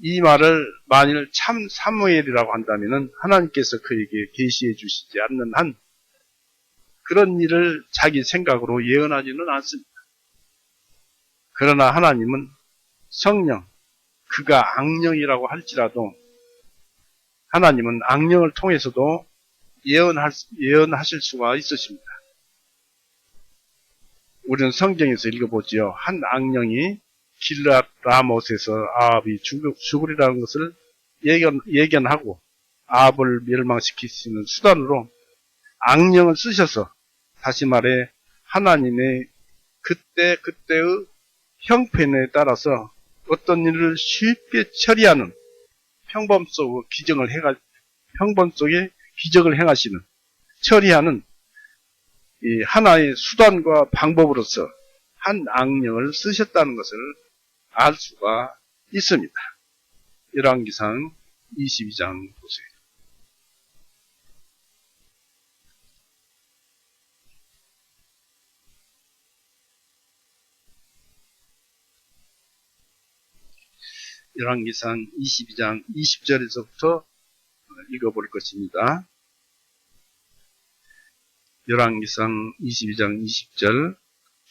A: 이 말을 만일 참 사무엘이라고 한다면 하나님께서 그에게 계시해 주시지 않는 한 그런 일을 자기 생각으로 예언하지는 않습니다. 그러나 하나님은 성령, 그가 악령이라고 할지라도 하나님은 악령을 통해서도 예언하실 수가 있으십니다. 우리는 성경에서 읽어보지요. 한 악령이 길앗 라못에서 아합이 죽으리라는 것을 예견하고 아합을 멸망시키시는 수단으로 악령을 쓰셔서 다시 말해 하나님의 그때의 형편에 따라서 어떤 일을 쉽게 처리하는 평범 속의 기정을 형벌 속에 기적을 행하시는, 처리하는 이 하나의 수단과 방법으로서 한 악령을 쓰셨다는 것을 알 수가 있습니다. 열왕기상 22장 보세요. 열왕기상 22장 20절에서부터 읽어볼 것입니다. 열왕기상 22장 20절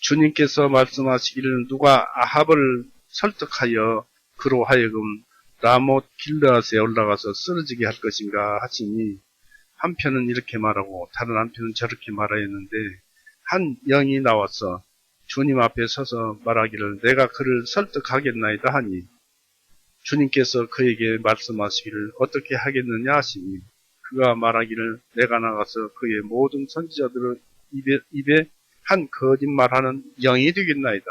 A: 주님께서 말씀하시기를 누가 아합을 설득하여 그로 하여금 라못 길르앗에 올라가서 쓰러지게 할 것인가 하시니 한편은 이렇게 말하고 다른 한편은 저렇게 말하였는데 한 영이 나와서 주님 앞에 서서 말하기를 내가 그를 설득하겠나이다 하니 주님께서 그에게 말씀하시기를 어떻게 하겠느냐 하시니 그가 말하기를 내가 나가서 그의 모든 선지자들의 입에 한 거짓말하는 영이 되겠나이다.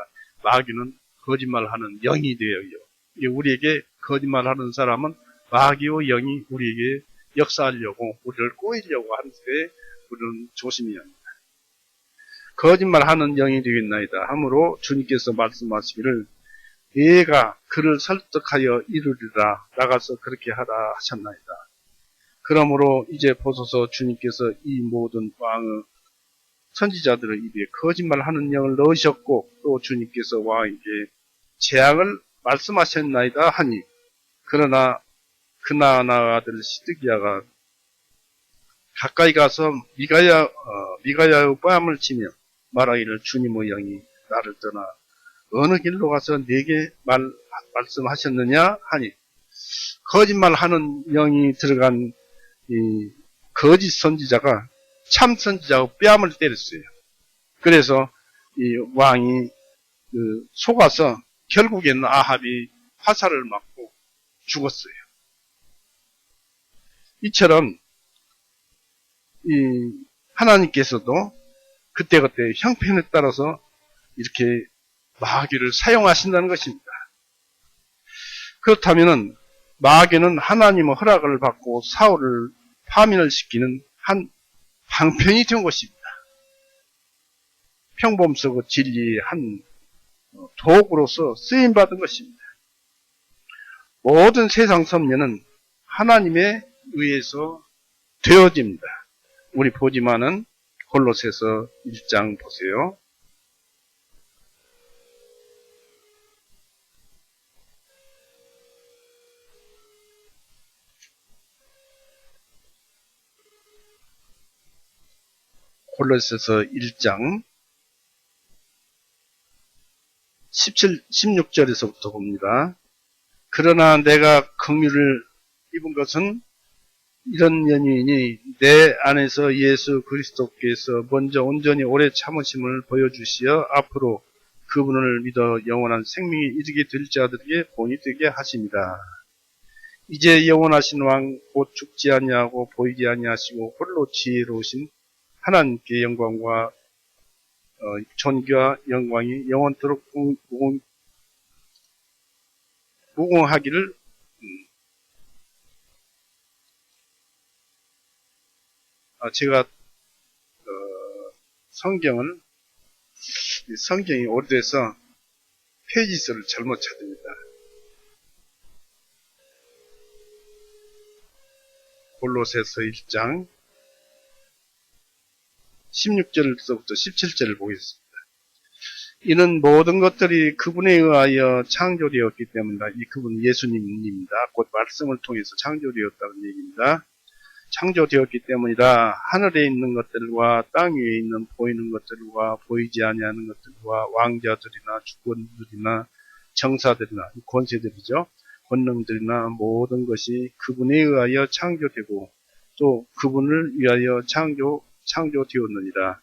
A: 마귀는 거짓말하는 영이 되어요. 우리에게 거짓말하는 사람은 마귀의 영이 우리에게 역사하려고 우리를 꼬이려고 하는데 우리는 조심해야 합니다. 거짓말하는 영이 되겠나이다. 하므로 주님께서 말씀하시기를 얘가 그를 설득하여 이루리라 나가서 그렇게 하라 하셨나이다. 그러므로 이제 보소서 주님께서 이 모든 왕의 선지자들의 입에 거짓말하는 영을 넣으셨고 또 주님께서 왕에게 재앙을 말씀하셨나이다 하니 그러나 그나나 아들 시드기야가 가까이 가서 미가야의 뺨을 치며 말하기를 주님의 영이 나를 떠나 어느 길로 가서 네게 말씀하셨느냐 하니 거짓말하는 영이 들어간 이 거짓 선지자가 참 선지자의 뺨을 때렸어요. 그래서 이 왕이 속아서 결국에는 아합이 화살을 맞고 죽었어요. 이처럼 이 하나님께서도 그때그때 형편에 따라서 이렇게 마귀를 사용하신다는 것입니다. 그렇다면은 마귀는 하나님의 허락을 받고 사울을 파멸을 시키는 한 방편이 된 것입니다. 평범스러운 진리의 한 도구로서 쓰임받은 것입니다. 모든 세상 섭리는 하나님에 의해서 되어집니다. 우리 보지만은 골로새서 1장 보세요. 골로새서 1장 16절에서부터 봅니다. 그러나 내가 긍휼을 입은 것은 이런 연유이니 내 안에서 예수 그리스도께서 먼저 온전히 오래 참으심을 보여주시어 앞으로 그분을 믿어 영원한 생명에 이르게 될 자들에게 본이 되게 하십니다. 이제 영원하신 왕 곧 죽지 아니하고 보이지 아니하시고 홀로 지혜로우신 하나님께 영광과 존귀와 영광이 영원토록 무궁하기를 제가 성경이 오래돼서 페이지수를 잘못 찾습니다. 골로새서 1장 16절부터 17절을 보겠습니다. 이는 모든 것들이 그분에 의하여 창조되었기 때문이다. 이 그분 예수님입니다. 곧 말씀을 통해서 창조되었다는 얘기입니다. 창조되었기 때문이라 하늘에 있는 것들과 땅 위에 있는 보이는 것들과 보이지 아니하는 것들과 왕자들이나 주권들이나 정사들이나 권세들이죠. 권능들이나 모든 것이 그분에 의하여 창조되고 또 그분을 위하여 창조되었느니라.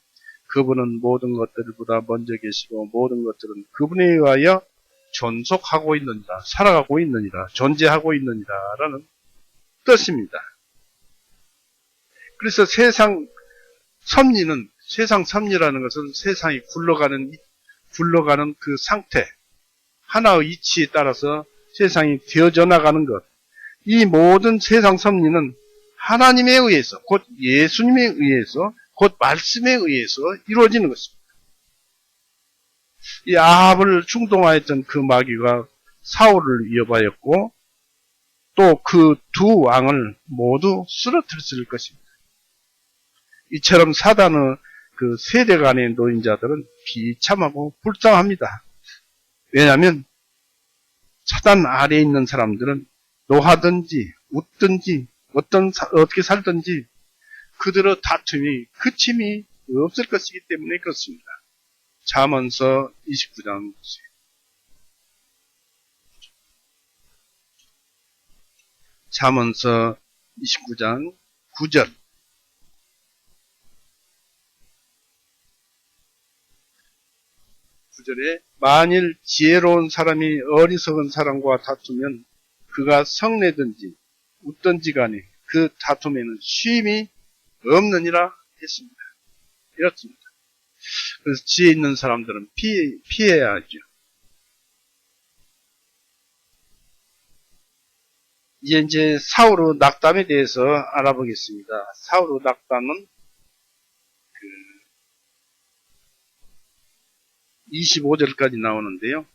A: 그분은 모든 것들보다 먼저 계시고 모든 것들은 그분에 의하여 존속하고 있느니라. 살아가고 있느니라. 존재하고 있느니라 라는 뜻입니다. 그래서 세상 섭리라는 것은 세상이 굴러가는 그 상태, 하나의 이치에 따라서 세상이 되어져 나가는 것. 이 모든 세상 섭리는 하나님에 의해서, 곧 예수님에 의해서, 곧 말씀에 의해서 이루어지는 것입니다. 이 아합을 충동하였던 그 마귀가 사울을 위협하였고 또 그 두 왕을 모두 쓰러뜨렸을 것입니다. 이처럼 사단의 그 세대간의 노인자들은 비참하고 불쌍합니다. 왜냐하면 사단 아래에 있는 사람들은 노하든지 웃든지 어떻게 살든지 그들의 다툼이 그침이 없을 것이기 때문에 그렇습니다. 잠언서 29장 보세요. 잠언서 29장 9절. 만일 지혜로운 사람이 어리석은 사람과 다투면 그가 성내든지 웃든지 간에 그 다툼에는 쉼이 없느니라 했습니다. 이렇습니다. 그래서 지혜 있는 사람들은 피해야 하죠. 이제 사울의 낙담에 대해서 알아보겠습니다. 사울의 낙담은 25절까지 나오는데요.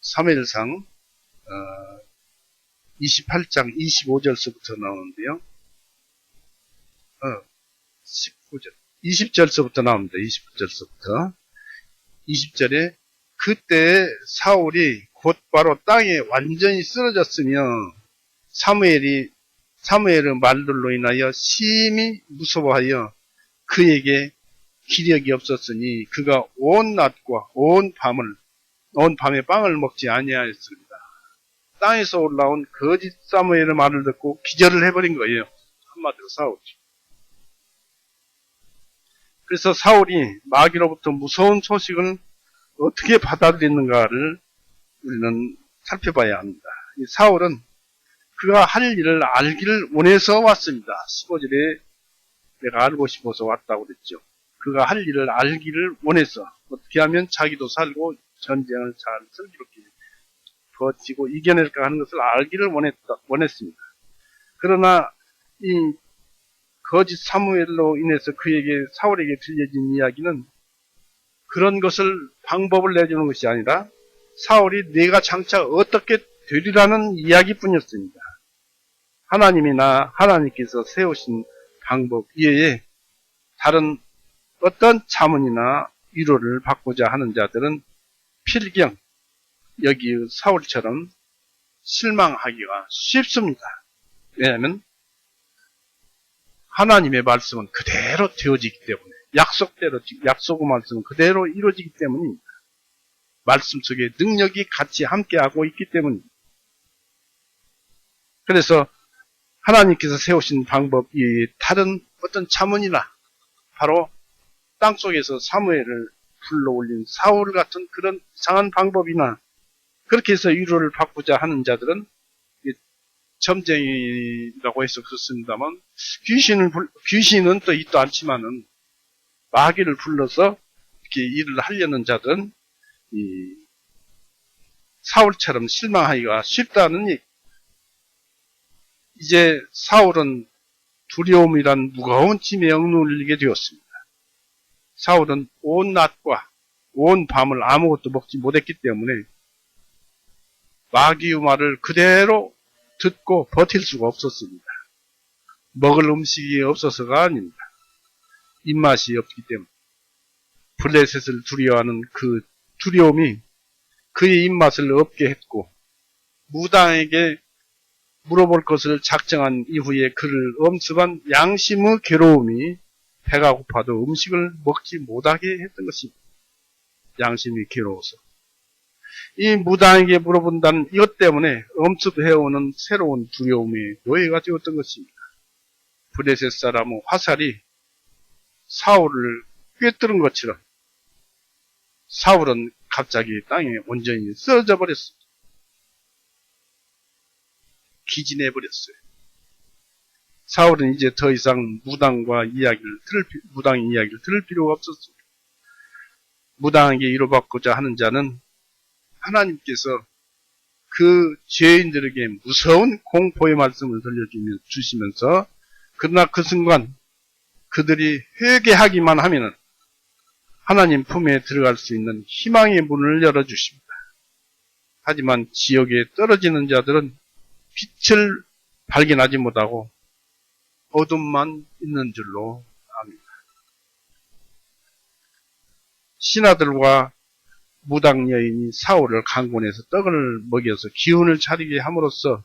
A: 사무엘상 28장 25절서부터 나오는데요. 19절, 20절서부터 나옵니다. 20절서부터. 20절에 그때 사울이 곧바로 땅에 완전히 쓰러졌으며 사무엘의 말들로 인하여 심히 무서워하여 그에게 기력이 없었으니 그가 온 낮과 온 밤에 빵을 먹지 아니하였습니다. 땅에서 올라온 거짓 사무엘의 말을 듣고 기절을 해버린 거예요. 한마디로 사울이. 그래서 사울이 마귀로부터 무서운 소식을 어떻게 받아들였는가를 우리는 살펴봐야 합니다. 이 사울은 그가 할 일을 알기를 원해서 왔습니다. 15절에 내가 알고 싶어서 왔다고 그랬죠. 그가 할 일을 알기를 원해서 어떻게 하면 자기도 살고 전쟁을 잘 슬기롭게 버티고 이겨낼까 하는 것을 알기를 원했습니다. 그러나 이 거짓 사무엘로 인해서 사울에게 들려진 이야기는 그런 것을 방법을 내주는 것이 아니라 사울이 내가 장차 어떻게 되리라는 이야기뿐이었습니다. 하나님이나 하나님께서 세우신 방법 이외에 다른 어떤 자문이나 위로를 받고자 하는 자들은 필경 여기 사울처럼 실망하기가 쉽습니다. 왜냐하면 하나님의 말씀은 그대로 되어지기 때문에 약속의 말씀은 그대로 이루어지기 때문입니다. 말씀 속에 능력이 같이 함께하고 있기 때문입니다. 그래서 하나님께서 세우신 방법 이외에 다른 어떤 자문이나 바로 땅속에서 사무엘을 불러올린 사울 같은 그런 이상한 방법이나 그렇게 해서 위로를 받고자 하는 자들은 점쟁이라고 해서 그렇습니다만 귀신은 또 있도 않지만은 마귀를 불러서 이렇게 일을 하려는 자들은 사울처럼 실망하기가 쉽다는 얘기. 이제 사울은 두려움이란 무거운 짐에 억눌리게 되었습니다. 사울은 온 낮과 온 밤을 아무것도 먹지 못했기 때문에 마귀의 말을 그대로 듣고 버틸 수가 없었습니다. 먹을 음식이 없어서가 아닙니다. 입맛이 없기 때문에 블레셋을 두려워하는 그 두려움이 그의 입맛을 없게 했고 무당에게 물어볼 것을 작정한 이후에 그를 엄습한 양심의 괴로움이 배가 고파도 음식을 먹지 못하게 했던 것입니다. 양심이 괴로워서. 이 무당에게 물어본다는 이것 때문에 엄습해오는 새로운 두려움의 노예가 되었던 것입니다. 블레셋 사람의 화살이 사울을 꿰뚫은 것처럼 사울은 갑자기 땅에 온전히 쓰러져 버렸습니다. 기진해버렸어요. 사울은 이제 더 이상 무당의 이야기를 들을 필요가 없었습니다. 무당에게 위로받고자 하는 자는 하나님께서 그 죄인들에게 무서운 공포의 말씀을 들려주시면서 그러나 그 순간 그들이 회개하기만 하면은 하나님 품에 들어갈 수 있는 희망의 문을 열어주십니다. 하지만 지옥에 떨어지는 자들은 빛을 발견하지 못하고 어둠만 있는 줄로 압니다. 신하들과 무당 여인이 사울을 강권해서 떡을 먹여서 기운을 차리게 함으로써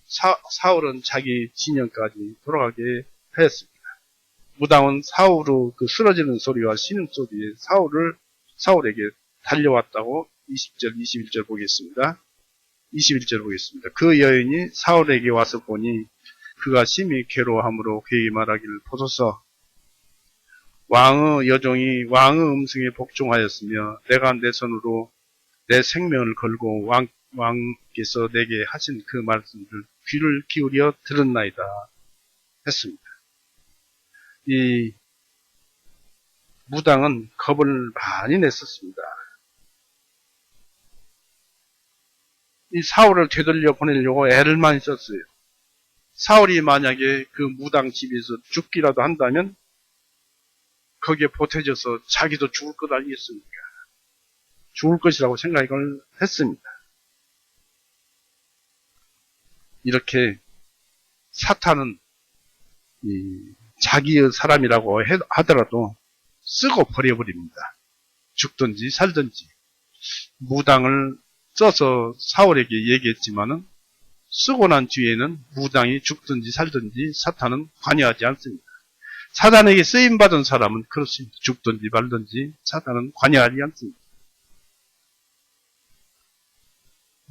A: 사울은 자기 진영까지 돌아가게 하였습니다. 무당은 사울의 그 쓰러지는 소리와 신음소리에 사울에게 달려왔다고 20절, 21절 보겠습니다. 21절 보겠습니다. 그 여인이 사울에게 와서 보니 그가 심히 괴로워함으로 그에게 말하기를 보소서 왕의 여종이 왕의 음성에 복종하였으며 내가 내 손으로 내 생명을 걸고 왕께서 내게 하신 그 말씀을 귀를 기울여 들었나이다 했습니다. 이 무당은 겁을 많이 냈었습니다. 이 사울을 되돌려 보내려고 애를 많이 썼어요. 사울이 만약에 그 무당 집에서 죽기라도 한다면 거기에 보태져서 자기도 죽을 것 아니겠습니까? 죽을 것이라고 생각을 했습니다. 이렇게 사탄은 자기의 사람이라고 하더라도 쓰고 버려버립니다. 죽든지 살든지. 무당을 써서 사울에게 얘기했지만은 쓰고 난 뒤에는 무당이 죽든지 살든지 사탄은 관여하지 않습니다. 사탄에게 쓰임받은 사람은 그렇습니다. 죽든지 말든지 사탄은 관여하지 않습니다.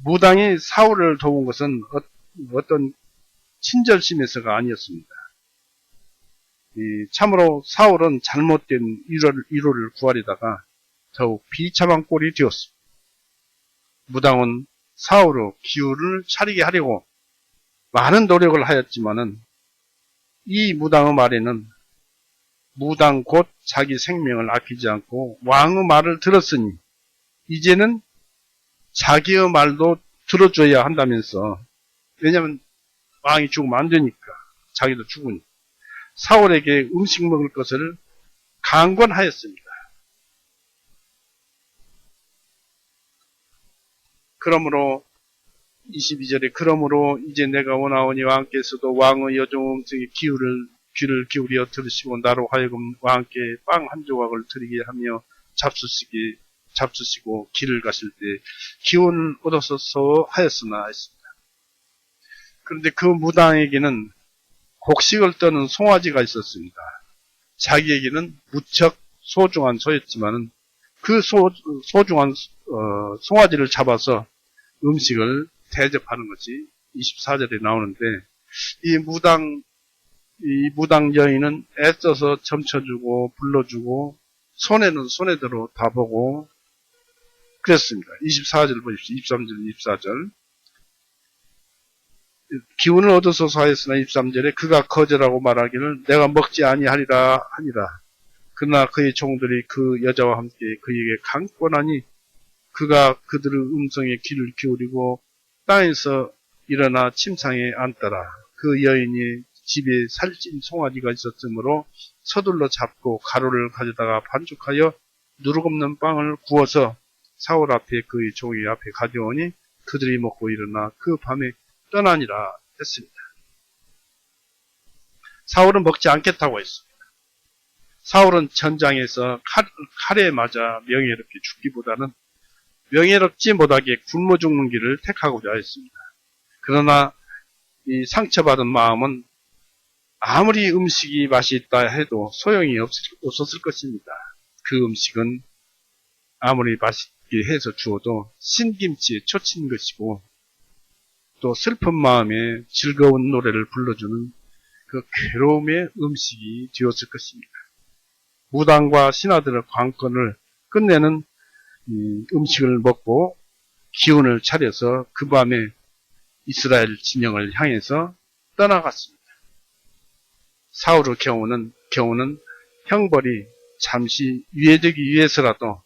A: 무당이 사울을 도운 것은 어떤 친절심에서가 아니었습니다. 참으로 사울은 잘못된 위로를 구하려다가 더욱 비참한 꼴이 되었습니다. 무당은 사울의 기운을 차리게 하려고 많은 노력을 하였지만은 이 무당의 말에는 무당 곧 자기 생명을 아끼지 않고 왕의 말을 들었으니 이제는 자기의 말도 들어줘야 한다면서, 왜냐하면 왕이 죽으면 안 되니까, 자기도 죽으니 사울에게 음식 먹을 것을 강권하였습니다. 그러므로 22절에 그러므로 이제 내가 원하오니 왕께서도 왕의 여종 음성에 귀를 기울여 들으시고 나로 하여금 왕께 빵 한 조각을 드리게 하며 잡수시고 길을 가실 때 기운을 얻어서 하였으나 했습니다. 그런데 그 무당에게는 곡식을 떠는 송아지가 있었습니다. 자기에게는 무척 소중한 소였지만은 그 소중한 송아지를 잡아서 음식을 대접하는 것이 24절에 나오는데, 이 무당 여인은 애써서 점쳐주고 불러주고 손에는 손에대로 다 보고 그랬습니다. 24절 보십시오. 23절, 24절. 기운을 얻어서 하였으나 23절에 그가 거절하고 말하기를 내가 먹지 아니하리라 하니라. 그러나 그의 종들이 그 여자와 함께 그에게 강권하니 그가 그들의 음성에 귀를 기울이고 땅에서 일어나 침상에 앉더라. 그 여인이 집에 살찐 송아지가 있었으므로 서둘러 잡고 가루를 가져다가 반죽하여 누룩없는 빵을 구워서 사울 앞에 그의 종이 앞에 가져오니 그들이 먹고 일어나 그 밤에 떠나니라 했습니다. 사울은 먹지 않겠다고 했습니다. 사울은 전장에서 칼에 맞아 명예롭게 죽기보다는 명예롭지 못하게 굶어 죽는 길을 택하고자 했습니다. 그러나 이 상처받은 마음은 아무리 음식이 맛이 있다 해도 소용이 없었을 것입니다. 그 음식은 아무리 맛있게 해서 주어도 신김치에 초친 것이고 또 슬픈 마음에 즐거운 노래를 불러주는 그 괴로움의 음식이 되었을 것입니다. 무당과 신하들의 관건을 끝내는 음식을 먹고 기운을 차려서 그 밤에 이스라엘 진영을 향해서 떠나갔습니다. 사울의 경우는 형벌이 잠시 유예되기 위해서라도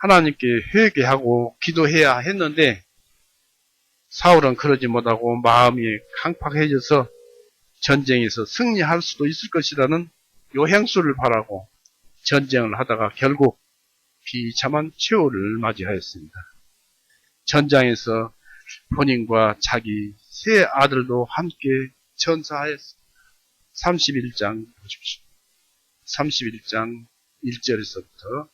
A: 하나님께 회개하고 기도해야 했는데 사울은 그러지 못하고 마음이 강팍해져서 전쟁에서 승리할 수도 있을 것이라는 요행수를 바라고 전쟁을 하다가 결국 비참한 최후를 맞이하였습니다. 전장에서 본인과 자기 세 아들도 함께 전사하였습니다. 31장 보십시오. 31장 1절에서부터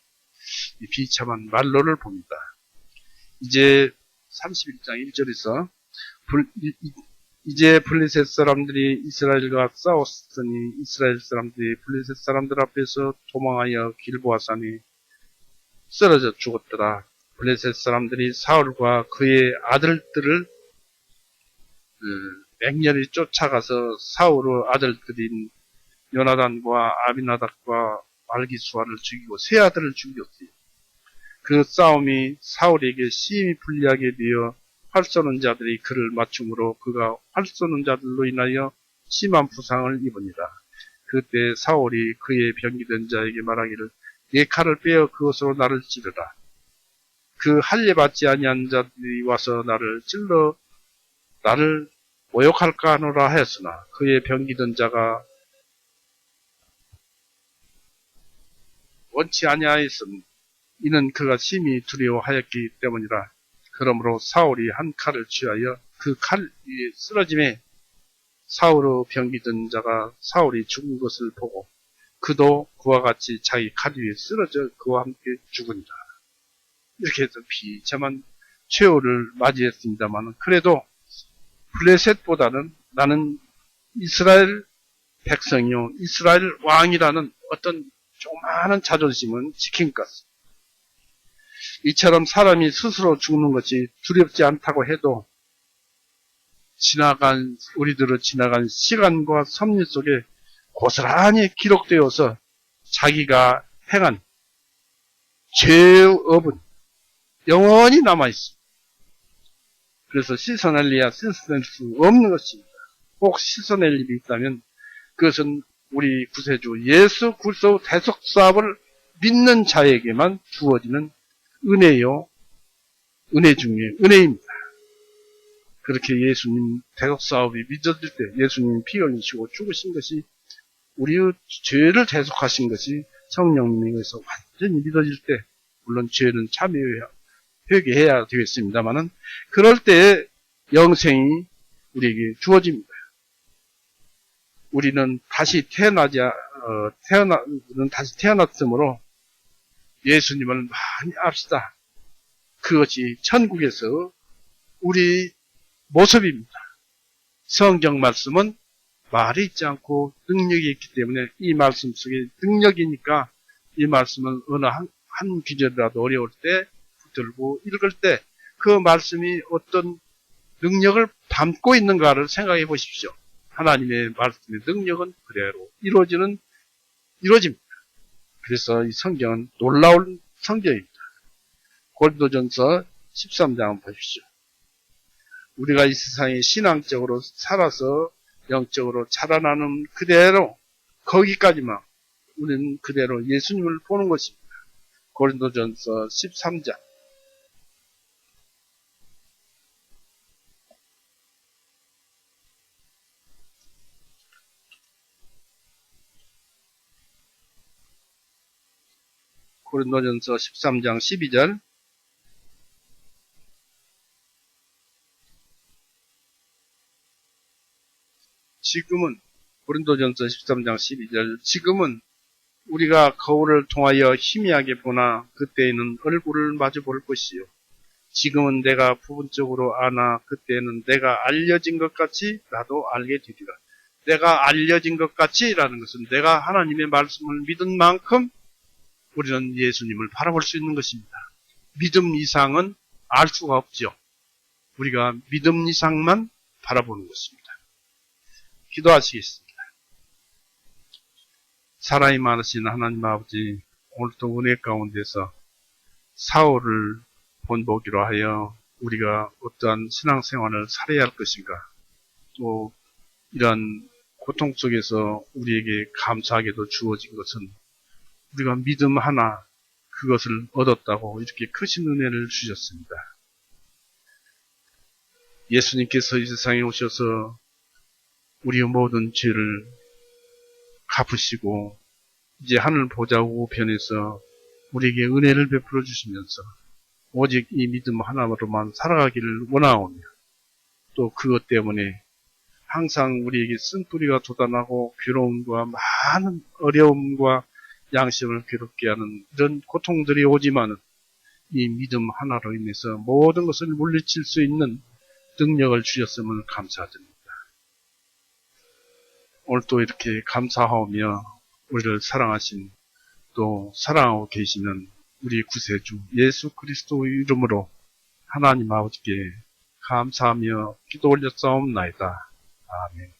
A: 이 비참한 말로를 봅니다. 이제 31장 1절에서 이제 블레셋 사람들이 이스라엘과 싸웠으니 이스라엘 사람들이 블레셋 사람들 앞에서 도망하여 길보아산이 쓰러져 죽었더라. 블레셋 사람들이 사울과 그의 아들들을 맹렬히 쫓아가서 사울의 아들들인 요나단과 아비나답과 말기수아를 죽이고 세 아들을 죽였어요. 그 싸움이 사울에게 심히 불리하게 되어 활 쏘는 자들이 그를 맞춤으로 그가 활 쏘는 자들로 인하여 심한 부상을 입으니라. 그때 사울이 그의 병기된 자에게 말하기를 내 칼을 빼어 그것으로 나를 찌르라. 그 할례 받지 아니한 자들이 와서 나를 찔러 나를 모욕할까 하노라 하였으나 그의 병기던 자가 원치 아니하였음. 이는 그가 심히 두려워하였기 때문이라. 그러므로 사울이 한 칼을 취하여 그 칼 위에 쓰러짐에 사울의 병기던 자가 사울이 죽은 것을 보고 그도 그와 같이 자기 칼 위에 쓰러져 그와 함께 죽으니라. 이렇게 해서 비참한 최후를 맞이했습니다만 그래도 블레셋보다는 나는 이스라엘 백성이요 이스라엘 왕이라는 어떤 조그마한 자존심은 지킨 것. 이처럼 사람이 스스로 죽는 것이 두렵지 않다고 해도 우리들의 지나간 시간과 섭리 속에 고스란히 기록되어서 자기가 행한 죄의 업은 영원히 남아있습니다. 그래서 씻어낼 수 없는 것입니다. 꼭 씻어낼 일이 있다면 그것은 우리 구세주 예수 그리스도 대속사업을 믿는 자에게만 주어지는 은혜요, 은혜 중에 은혜입니다. 그렇게 예수님 대속사업이 믿어질 때 예수님 피 흘리시고 죽으신 것이 우리의 죄를 대속하신 것이 성령님에 의해서 완전히 믿어질 때 물론 죄는 참여해야 회개해야 되겠습니다만은 그럴 때 영생이 우리에게 주어집니다. 우리는 다시 다시 태어났으므로 예수님을 많이 압시다. 그것이 천국에서 우리 모습입니다. 성경 말씀은 말이 있지 않고 능력이 있기 때문에 이 말씀 속에 능력이니까 이 말씀을 어느 한 구절이라도 어려울 때 붙들고 읽을 때 그 말씀이 어떤 능력을 담고 있는가를 생각해 보십시오. 하나님의 말씀의 능력은 그대로 이루어집니다. 그래서 이 성경은 놀라운 성경입니다. 고린도전서 13장 보십시오. 우리가 이 세상에 신앙적으로 살아서 영적으로 자라나는 그대로 거기까지만 우리는 그대로 예수님을 보는 것입니다. 고린도전서 13장 고린도전서 13장 12절 지금은 고린도전서 13장 12절 지금은 우리가 거울을 통하여 희미하게 보나 그때에는 얼굴을 마주 볼 것이요. 지금은 내가 부분적으로 아나 그때에는 내가 알려진 것 같이 나도 알게 되리라. 내가 알려진 것 같이라는 것은 내가 하나님의 말씀을 믿은 만큼 우리는 예수님을 바라볼 수 있는 것입니다. 믿음 이상은 알 수가 없죠. 우리가 믿음 이상만 바라보는 것입니다. 기도하시겠습니다. 사랑이 많으신 하나님 아버지, 오늘도 은혜 가운데서 사울을 본보기로 하여 우리가 어떠한 신앙생활을 살아야 할 것인가, 또 이러한 고통 속에서 우리에게 감사하게도 주어진 것은 우리가 믿음 하나, 그것을 얻었다고 이렇게 크신 은혜를 주셨습니다. 예수님께서 이 세상에 오셔서 우리의 모든 죄를 갚으시고 이제 하늘 보좌 우편에서 우리에게 은혜를 베풀어 주시면서 오직 이 믿음 하나로만 살아가기를 원하오며 또 그것 때문에 항상 우리에게 쓴뿌리가 돋아나고 괴로움과 많은 어려움과 양심을 괴롭게 하는 이런 고통들이 오지만은 이 믿음 하나로 인해서 모든 것을 물리칠 수 있는 능력을 주셨음을 감사드립니다. 오늘 또 이렇게 감사하며 우리를 사랑하신 또 사랑하고 계시는 우리 구세주 예수 그리스도의 이름으로 하나님 아버지께 감사하며 기도 올렸사옵나이다. 아멘.